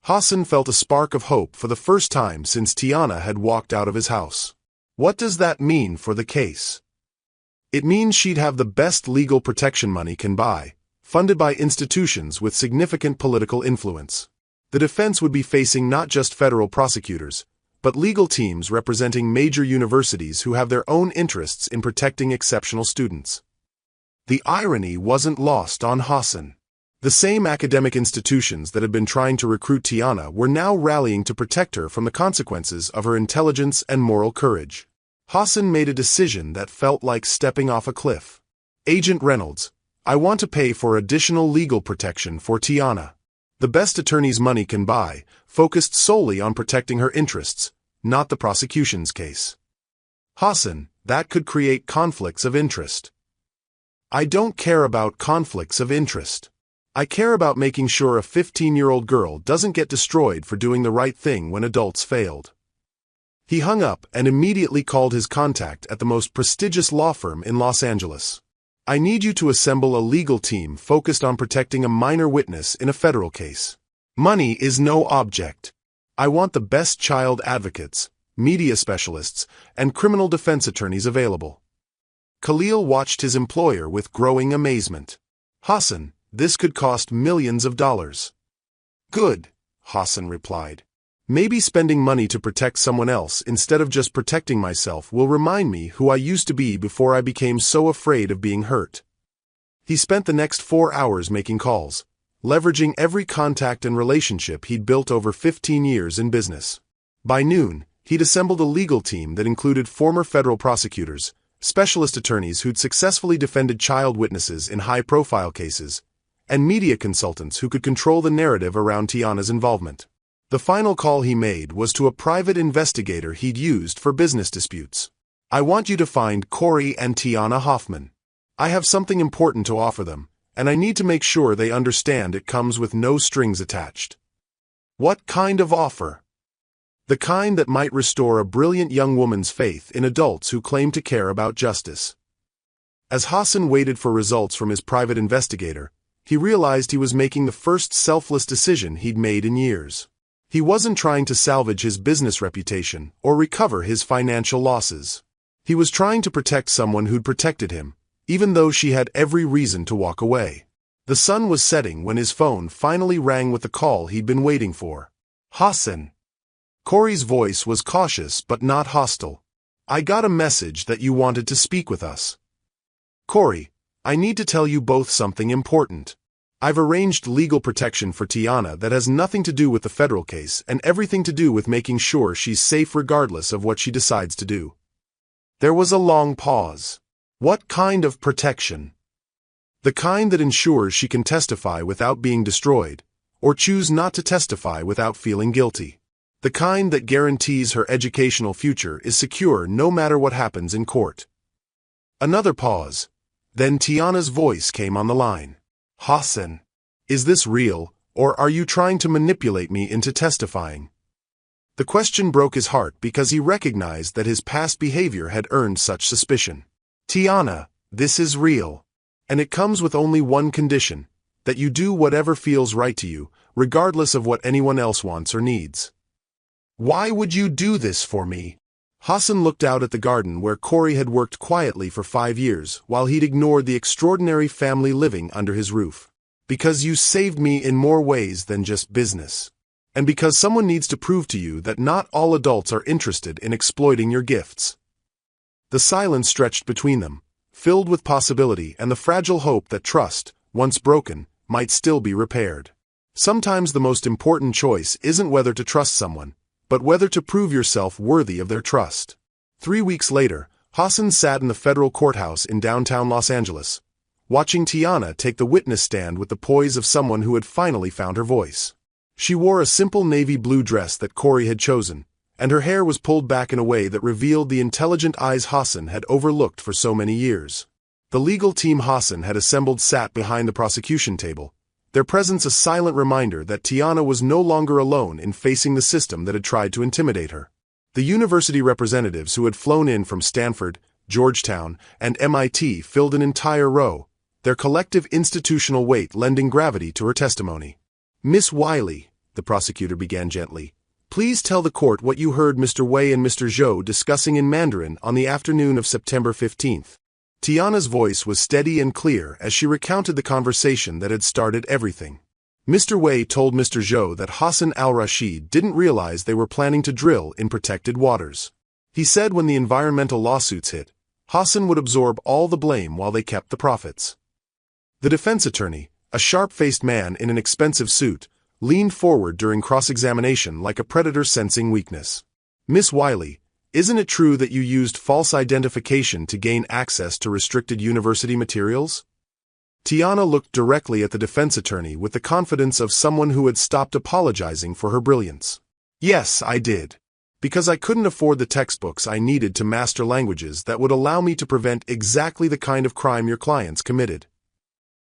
Hassan felt a spark of hope for the first time since Tiana had walked out of his house. What does that mean for the case? It means she'd have the best legal protection money can buy, funded by institutions with significant political influence. The defense would be facing not just federal prosecutors, but legal teams representing major universities who have their own interests in protecting exceptional students. The irony wasn't lost on Hassan. The same academic institutions that had been trying to recruit Tiana were now rallying to protect her from the consequences of her intelligence and moral courage. Hassan made a decision that felt like stepping off a cliff. Agent Reynolds, I want to pay for additional legal protection for Tiana. The best attorney's money can buy, focused solely on protecting her interests, not the prosecution's case. Hassan, that could create conflicts of interest. I don't care about conflicts of interest. I care about making sure a 15-year-old girl doesn't get destroyed for doing the right thing when adults failed. He hung up and immediately called his contact at the most prestigious law firm in Los Angeles. I need you to assemble a legal team focused on protecting a minor witness in a federal case. Money is no object. I want the best child advocates, media specialists, and criminal defense attorneys available. Khalil watched his employer with growing amazement. Hassan, this could cost millions of dollars. Good, Hassan replied. Maybe spending money to protect someone else instead of just protecting myself will remind me who I used to be before I became so afraid of being hurt. He spent the next 4 hours making calls, leveraging every contact and relationship he'd built over 15 years in business. By noon, he'd assembled a legal team that included former federal prosecutors, specialist attorneys who'd successfully defended child witnesses in high-profile cases, and media consultants who could control the narrative around Tiana's involvement. The final call he made was to a private investigator he'd used for business disputes. "I want you to find Corey and Tiana Hoffman. I have something important to offer them, and I need to make sure they understand it comes with no strings attached." "What kind of offer?" "The kind that might restore a brilliant young woman's faith in adults who claim to care about justice." As Hassan waited for results from his private investigator, he realized he was making the first selfless decision he'd made in years. He wasn't trying to salvage his business reputation or recover his financial losses. He was trying to protect someone who'd protected him, even though she had every reason to walk away. The sun was setting when his phone finally rang with the call he'd been waiting for. "Hassan." Corey's voice was cautious but not hostile. "I got a message that you wanted to speak with us." "Corey, I need to tell you both something important. I've arranged legal protection for Tiana that has nothing to do with the federal case and everything to do with making sure she's safe regardless of what she decides to do." There was a long pause. "What kind of protection?" "The kind that ensures she can testify without being destroyed, or choose not to testify without feeling guilty. The kind that guarantees her educational future is secure no matter what happens in court." Another pause. Then Tiana's voice came on the line. "Hassan, is this real, or are you trying to manipulate me into testifying?" The question broke his heart because he recognized that his past behavior had earned such suspicion. "Tiana, this is real. And it comes with only one condition, that you do whatever feels right to you, regardless of what anyone else wants or needs." "Why would you do this for me?" Hassan looked out at the garden where Corey had worked quietly for 5 years while he'd ignored the extraordinary family living under his roof. "Because you saved me in more ways than just business. And because someone needs to prove to you that not all adults are interested in exploiting your gifts." The silence stretched between them, filled with possibility and the fragile hope that trust, once broken, might still be repaired. Sometimes the most important choice isn't whether to trust someone, but whether to prove yourself worthy of their trust. 3 weeks later, Hassan sat in the federal courthouse in downtown Los Angeles, watching Tiana take the witness stand with the poise of someone who had finally found her voice. She wore a simple navy blue dress that Corey had chosen, and her hair was pulled back in a way that revealed the intelligent eyes Hassan had overlooked for so many years. The legal team Hassan had assembled sat behind the prosecution table, their presence a silent reminder that Tiana was no longer alone in facing the system that had tried to intimidate her. The university representatives who had flown in from Stanford, Georgetown, and MIT filled an entire row, their collective institutional weight lending gravity to her testimony. "Miss Wiley," the prosecutor began gently, "please tell the court what you heard Mr. Wei and Mr. Zhou discussing in Mandarin on the afternoon of September 15th. Tiana's voice was steady and clear as she recounted the conversation that had started everything. Mr. Wei told Mr. Zhou that Hassan al-Rashid didn't realize they were planning to drill in protected waters. He said when the environmental lawsuits hit, Hassan would absorb all the blame while they kept the profits. The defense attorney, a sharp-faced man in an expensive suit, leaned forward during cross-examination like a predator sensing weakness. "Miss Wiley, isn't it true that you used false identification to gain access to restricted university materials?" Tiana looked directly at the defense attorney with the confidence of someone who had stopped apologizing for her brilliance. "Yes, I did. Because I couldn't afford the textbooks I needed to master languages that would allow me to prevent exactly the kind of crime your clients committed."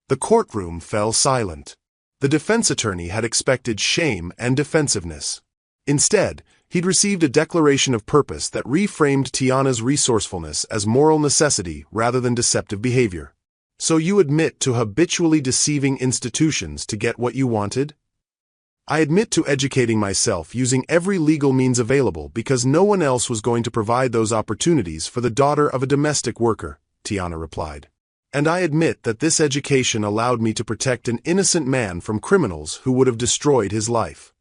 The courtroom fell silent. The defense attorney had expected shame and defensiveness. Instead, he'd received a declaration of purpose that reframed Tiana's resourcefulness as moral necessity rather than deceptive behavior. "So you admit to habitually deceiving institutions to get what you wanted?" "I admit to educating myself using every legal means available because no one else was going to provide those opportunities for the daughter of a domestic worker," Tiana replied. "And I admit that this education allowed me to protect an innocent man from criminals who would have destroyed his life."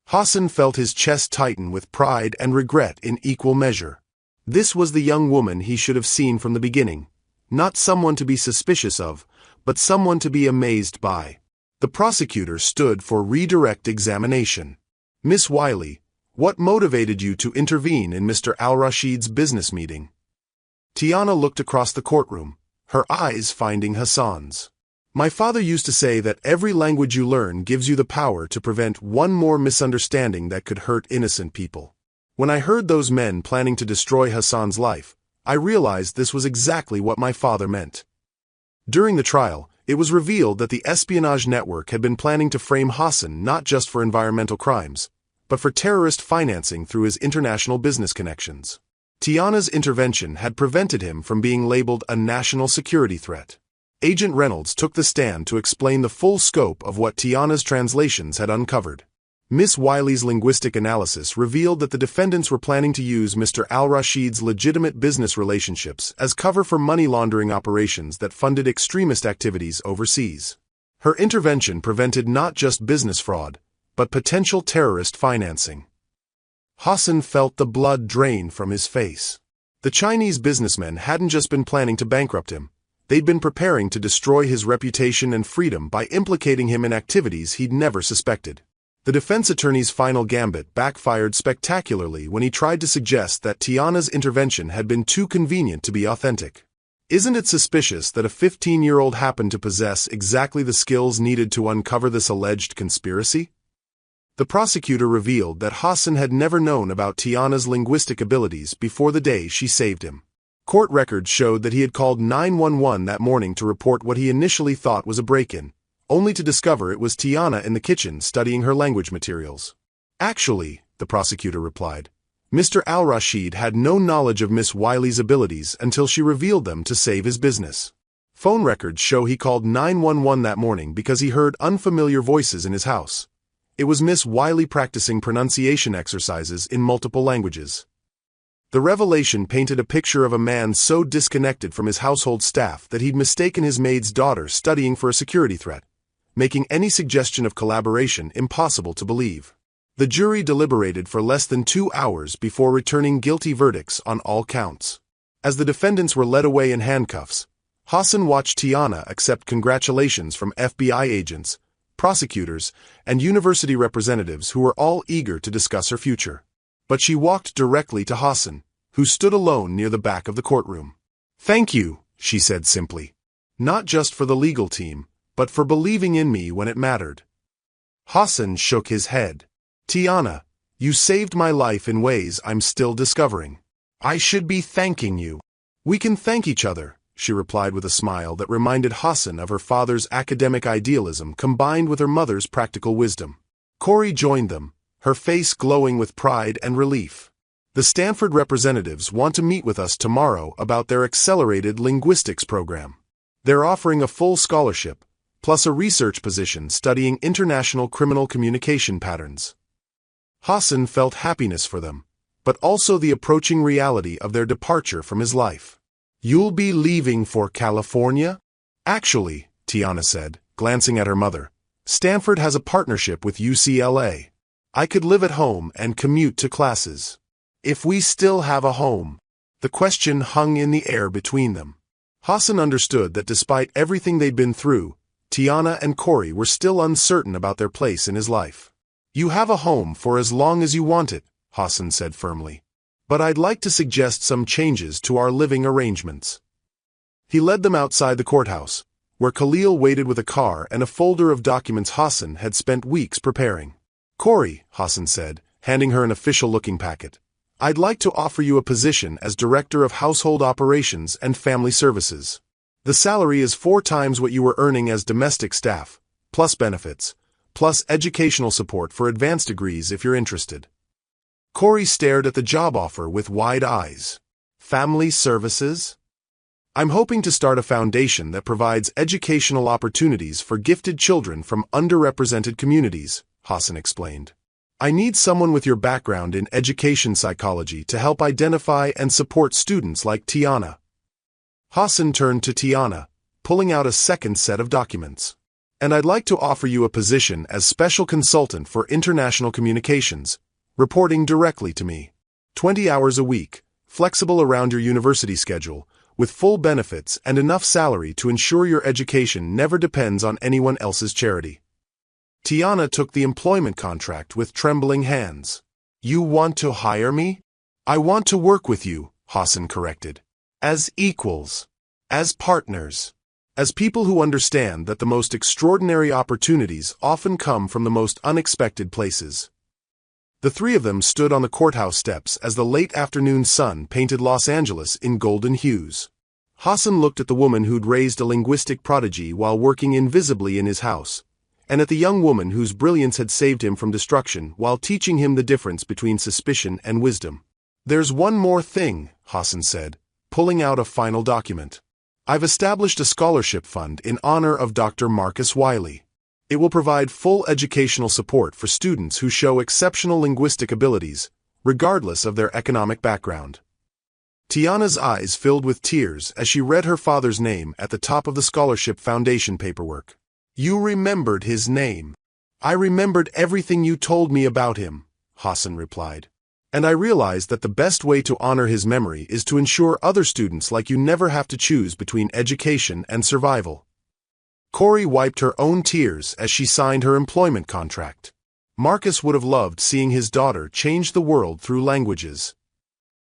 Hassan felt his chest tighten with pride and regret in equal measure. This was the young woman he should have seen from the beginning. Not someone to be suspicious of, but someone to be amazed by. The prosecutor stood for redirect examination. "Miss Wiley, what motivated you to intervene in Mr. al-Rashid's business meeting?" Tiana looked across the courtroom, her eyes finding Hassan's. My father used to say that every language you learn gives you the power to prevent one more misunderstanding that could hurt innocent people. When I heard those men planning to destroy Hassan's life, I realized this was exactly what my father meant. During the trial, it was revealed that the espionage network had been planning to frame Hassan not just for environmental crimes, but for terrorist financing through his international business connections. Tiana's intervention had prevented him from being labeled a national security threat. Agent Reynolds took the stand to explain the full scope of what Tiana's translations had uncovered. Miss Wiley's linguistic analysis revealed that the defendants were planning to use Mr. Al-Rashid's legitimate business relationships as cover for money laundering operations that funded extremist activities overseas. Her intervention prevented not just business fraud, but potential terrorist financing. Hassan felt the blood drain from his face. The Chinese businessmen hadn't just been planning to bankrupt him. They'd been preparing to destroy his reputation and freedom by implicating him in activities he'd never suspected. The defense attorney's final gambit backfired spectacularly when he tried to suggest that Tiana's intervention had been too convenient to be authentic. Isn't it suspicious that a 15-year-old happened to possess exactly the skills needed to uncover this alleged conspiracy? The prosecutor revealed that Hassan had never known about Tiana's linguistic abilities before the day she saved him. Court records showed that he had called 911 that morning to report what he initially thought was a break-in, only to discover it was Tiana in the kitchen studying her language materials. Actually, the prosecutor replied, Mr. Al-Rashid had no knowledge of Miss Wiley's abilities until she revealed them to save his business. Phone records show he called 911 that morning because he heard unfamiliar voices in his house. It was Miss Wiley practicing pronunciation exercises in multiple languages. The revelation painted a picture of a man so disconnected from his household staff that he'd mistaken his maid's daughter studying for a security threat, making any suggestion of collaboration impossible to believe. The jury deliberated for less than 2 hours before returning guilty verdicts on all counts. As the defendants were led away in handcuffs, Hassan watched Tiana accept congratulations from FBI agents, prosecutors, and university representatives who were all eager to discuss her future. But she walked directly to Hassan, who stood alone near the back of the courtroom. "Thank you," she said simply. "Not just for the legal team, but for believing in me when it mattered." Hassan shook his head. "Tiana, you saved my life in ways I'm still discovering. I should be thanking you." "We can thank each other," she replied with a smile that reminded Hassan of her father's academic idealism combined with her mother's practical wisdom. Corey joined them, her face glowing with pride and relief. "The Stanford representatives want to meet with us tomorrow about their accelerated linguistics program. They're offering a full scholarship, plus a research position studying international criminal communication patterns." Hassan felt happiness for them, but also the approaching reality of their departure from his life. "You'll be leaving for California?" "Actually," Tiana said, glancing at her mother, "Stanford has a partnership with UCLA. I could live at home and commute to classes." If we still have a home. The question hung in the air between them. Hassan understood that despite everything they'd been through, Tiana and Corey were still uncertain about their place in his life. "You have a home for as long as you want it," Hassan said firmly. "But I'd like to suggest some changes to our living arrangements." He led them outside the courthouse, where Khalil waited with a car and a folder of documents Hassan had spent weeks preparing. "Corey," Hassan said, handing her an official-looking packet, "I'd like to offer you a position as Director of Household Operations and Family Services. The salary is 4 times what you were earning as domestic staff, plus benefits, plus educational support for advanced degrees if you're interested." Corey stared at the job offer with wide eyes. "Family Services?" "I'm hoping to start a foundation that provides educational opportunities for gifted children from underrepresented communities," Hassan explained. "I need someone with your background in education psychology to help identify and support students like Tiana." Hassan turned to Tiana, pulling out a second set of documents. "And I'd like to offer you a position as Special Consultant for International Communications, reporting directly to me. 20 hours a week, flexible around your university schedule, with full benefits and enough salary to ensure your education never depends on anyone else's charity." Tiana took the employment contract with trembling hands. "You want to hire me?" "I want to work with you," Hassan corrected. "As equals. As partners." As people who understand that the most extraordinary opportunities often come from the most unexpected places. The three of them stood on the courthouse steps as the late afternoon sun painted Los Angeles in golden hues. Hassan looked at the woman who'd raised a linguistic prodigy while working invisibly in his house, and at the young woman whose brilliance had saved him from destruction while teaching him the difference between suspicion and wisdom. "There's one more thing," Hassan said, pulling out a final document. "I've established a scholarship fund in honor of Dr. Marcus Wiley. It will provide full educational support for students who show exceptional linguistic abilities, regardless of their economic background." Tiana's eyes filled with tears as she read her father's name at the top of the scholarship foundation paperwork. "You remembered his name." "I remembered everything you told me about him," Hassan replied. "And I realized that the best way to honor his memory is to ensure other students like you never have to choose between education and survival." Corey wiped her own tears as she signed her employment contract. Marcus would have loved seeing his daughter change the world through languages.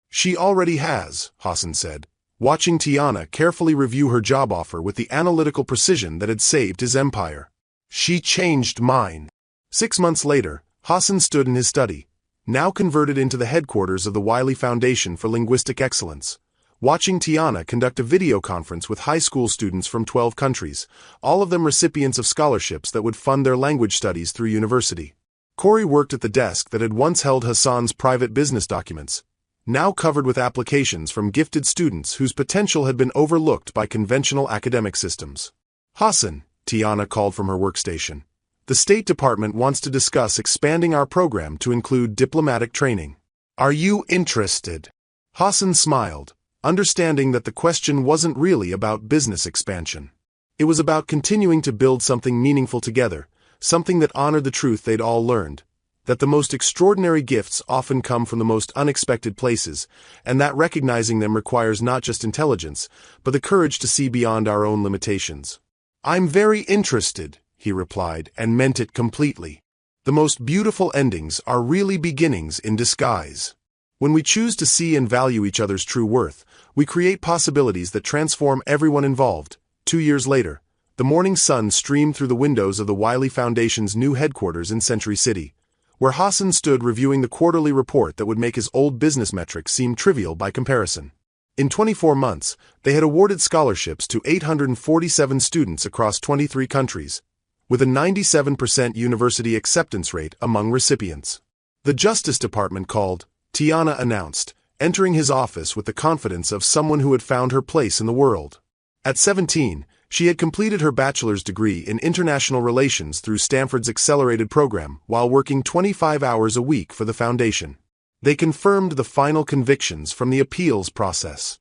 "She already has," Hassan said, watching Tiana carefully review her job offer with the analytical precision that had saved his empire. "She changed mine." 6 months later, Hassan stood in his study, now converted into the headquarters of the Wiley Foundation for Linguistic Excellence, watching Tiana conduct a video conference with high school students from 12 countries, all of them recipients of scholarships that would fund their language studies through university. Corey worked at the desk that had once held Hassan's private business documents, now covered with applications from gifted students whose potential had been overlooked by conventional academic systems. "Hassan," Tiana called from her workstation, "the State Department wants to discuss expanding our program to include diplomatic training. Are you interested?" Hassan smiled, understanding that the question wasn't really about business expansion. It was about continuing to build something meaningful together, something that honored the truth they'd all learned, that the most extraordinary gifts often come from the most unexpected places, and that recognizing them requires not just intelligence, but the courage to see beyond our own limitations. "I'm very interested," he replied, and meant it completely. The most beautiful endings are really beginnings in disguise. When we choose to see and value each other's true worth, we create possibilities that transform everyone involved. 2 years later, the morning sun streamed through the windows of the Wiley Foundation's new headquarters in Century City, where Hassan stood reviewing the quarterly report that would make his old business metrics seem trivial by comparison. In 24 months, they had awarded scholarships to 847 students across 23 countries, with a 97% university acceptance rate among recipients. "The Justice Department called," Tiana announced, entering his office with the confidence of someone who had found her place in the world. At 17, she had completed her bachelor's degree in international relations through Stanford's accelerated program while working 25 hours a week for the foundation. They confirmed the final convictions from the appeals process.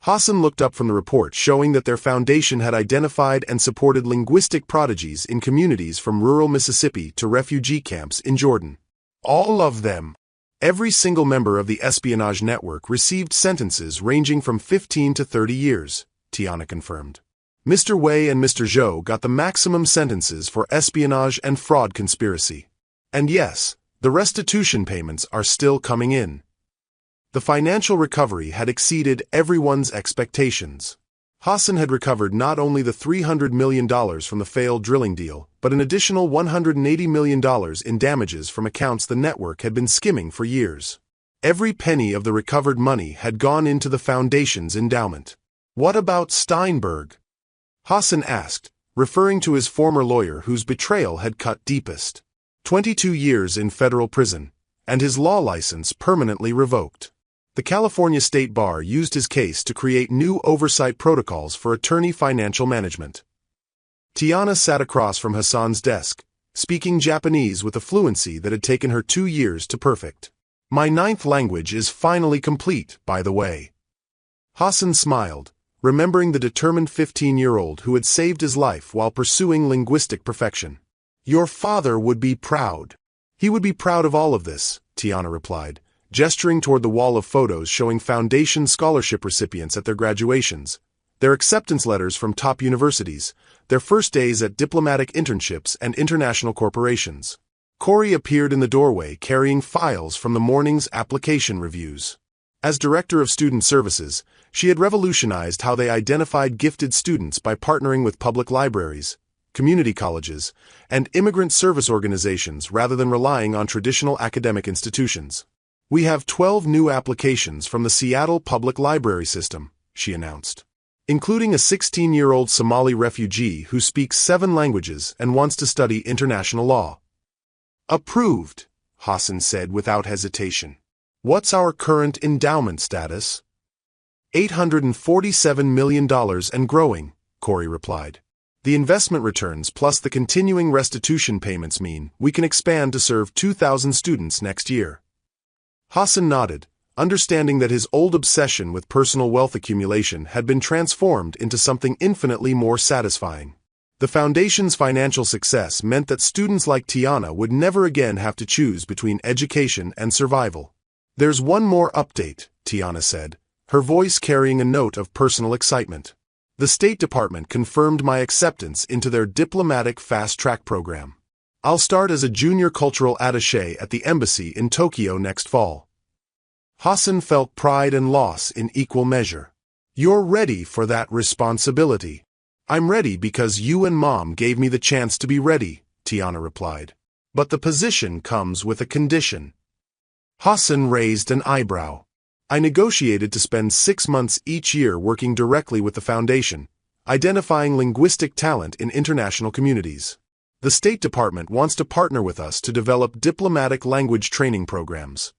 Hassan looked up from the report showing that their foundation had identified and supported linguistic prodigies in communities from rural Mississippi to refugee camps in Jordan. "All of them." Every single member of the espionage network received sentences ranging from 15 to 30 years, Tiana confirmed. Mr. Wei and Mr. Zhou got the maximum sentences for espionage and fraud conspiracy. And yes, the restitution payments are still coming in. The financial recovery had exceeded everyone's expectations. Hassan had recovered not only the $300 million from the failed drilling deal, but an additional $180 million in damages from accounts the network had been skimming for years. Every penny of the recovered money had gone into the foundation's endowment. "What about Steinberg?" Hassan asked, referring to his former lawyer whose betrayal had cut deepest. 22 years in federal prison, and his law license permanently revoked. The California State Bar used his case to create new oversight protocols for attorney financial management. Tiana sat across from Hassan's desk, speaking Japanese with a fluency that had taken her 2 years to perfect. "My 9th language is finally complete, by the way." Hassan smiled, remembering the determined 15-year-old who had saved his life while pursuing linguistic perfection. "Your father would be proud." "He would be proud of all of this," Tiana replied, gesturing toward the wall of photos showing foundation scholarship recipients at their graduations, their acceptance letters from top universities, their first days at diplomatic internships and international corporations. Corey appeared in the doorway carrying files from the morning's application reviews. As Director of Student Services, she had revolutionized how they identified gifted students by partnering with public libraries, community colleges, and immigrant service organizations rather than relying on traditional academic institutions. "We have 12 new applications from the Seattle Public Library System," she announced, including a 16-year-old Somali refugee who speaks 7 languages and wants to study international law. "Approved," Hassan said without hesitation. "What's our current endowment status?" $847 million and growing, Corey replied. "The investment returns plus the continuing restitution payments mean we can expand to serve 2,000 students next year." Hassan nodded, understanding that his old obsession with personal wealth accumulation had been transformed into something infinitely more satisfying. The Foundation's financial success meant that students like Tiana would never again have to choose between education and survival. "There's one more update," Tiana said, her voice carrying a note of personal excitement. "The State Department confirmed my acceptance into their diplomatic fast-track program. I'll start as a junior cultural attaché at the embassy in Tokyo next fall." Hassan felt pride and loss in equal measure. "You're ready for that responsibility." "I'm ready because you and Mom gave me the chance to be ready," Tiana replied. "But the position comes with a condition." Hassan raised an eyebrow. "I negotiated to spend 6 months each year working directly with the Foundation, identifying linguistic talent in international communities. The State Department wants to partner with us to develop diplomatic language training programs."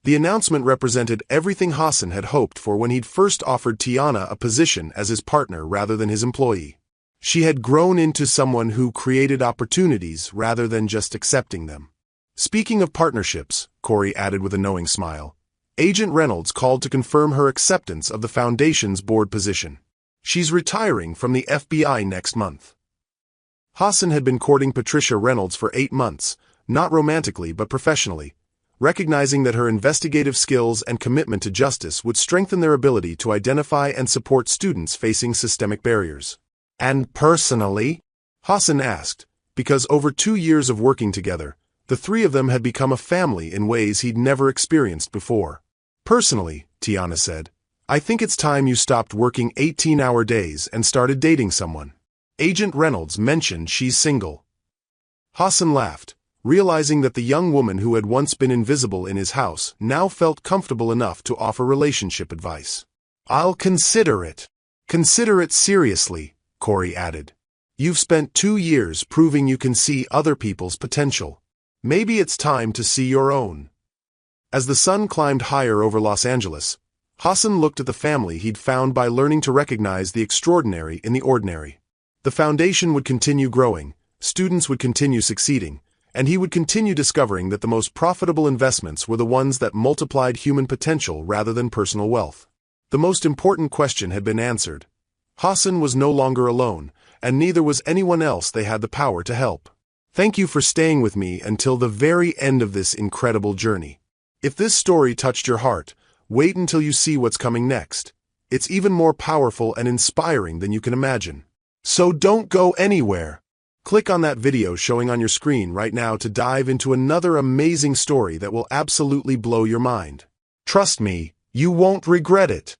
The announcement represented everything Hassan had hoped for when he'd first offered Tiana a position as his partner rather than his employee. She had grown into someone who created opportunities rather than just accepting them. "Speaking of partnerships," Corey added with a knowing smile, "Agent Reynolds called to confirm her acceptance of the Foundation's board position. She's retiring from the FBI next month." Hassan had been courting Patricia Reynolds for 8 months, not romantically but professionally, recognizing that her investigative skills and commitment to justice would strengthen their ability to identify and support students facing systemic barriers. "And personally?" Hassan asked, because over 2 years of working together, the three of them had become a family in ways he'd never experienced before. "Personally," Tiana said, "I think it's time you stopped working 18-hour days and started dating someone. Agent Reynolds mentioned she's single." Hassan laughed, realizing that the young woman who had once been invisible in his house now felt comfortable enough to offer relationship advice. "I'll consider it." "Consider it seriously," Corey added. "You've spent 2 years proving you can see other people's potential. Maybe it's time to see your own." As the sun climbed higher over Los Angeles, Hassan looked at the family he'd found by learning to recognize the extraordinary in the ordinary. The Foundation would continue growing, students would continue succeeding, and he would continue discovering that the most profitable investments were the ones that multiplied human potential rather than personal wealth. The most important question had been answered. Hassan was no longer alone, and neither was anyone else they had the power to help. "Thank you for staying with me until the very end of this incredible journey. If this story touched your heart, wait until you see what's coming next. It's even more powerful and inspiring than you can imagine. So don't go anywhere." Click on that video showing on your screen right now to dive into another amazing story that will absolutely blow your mind. Trust me, you won't regret it.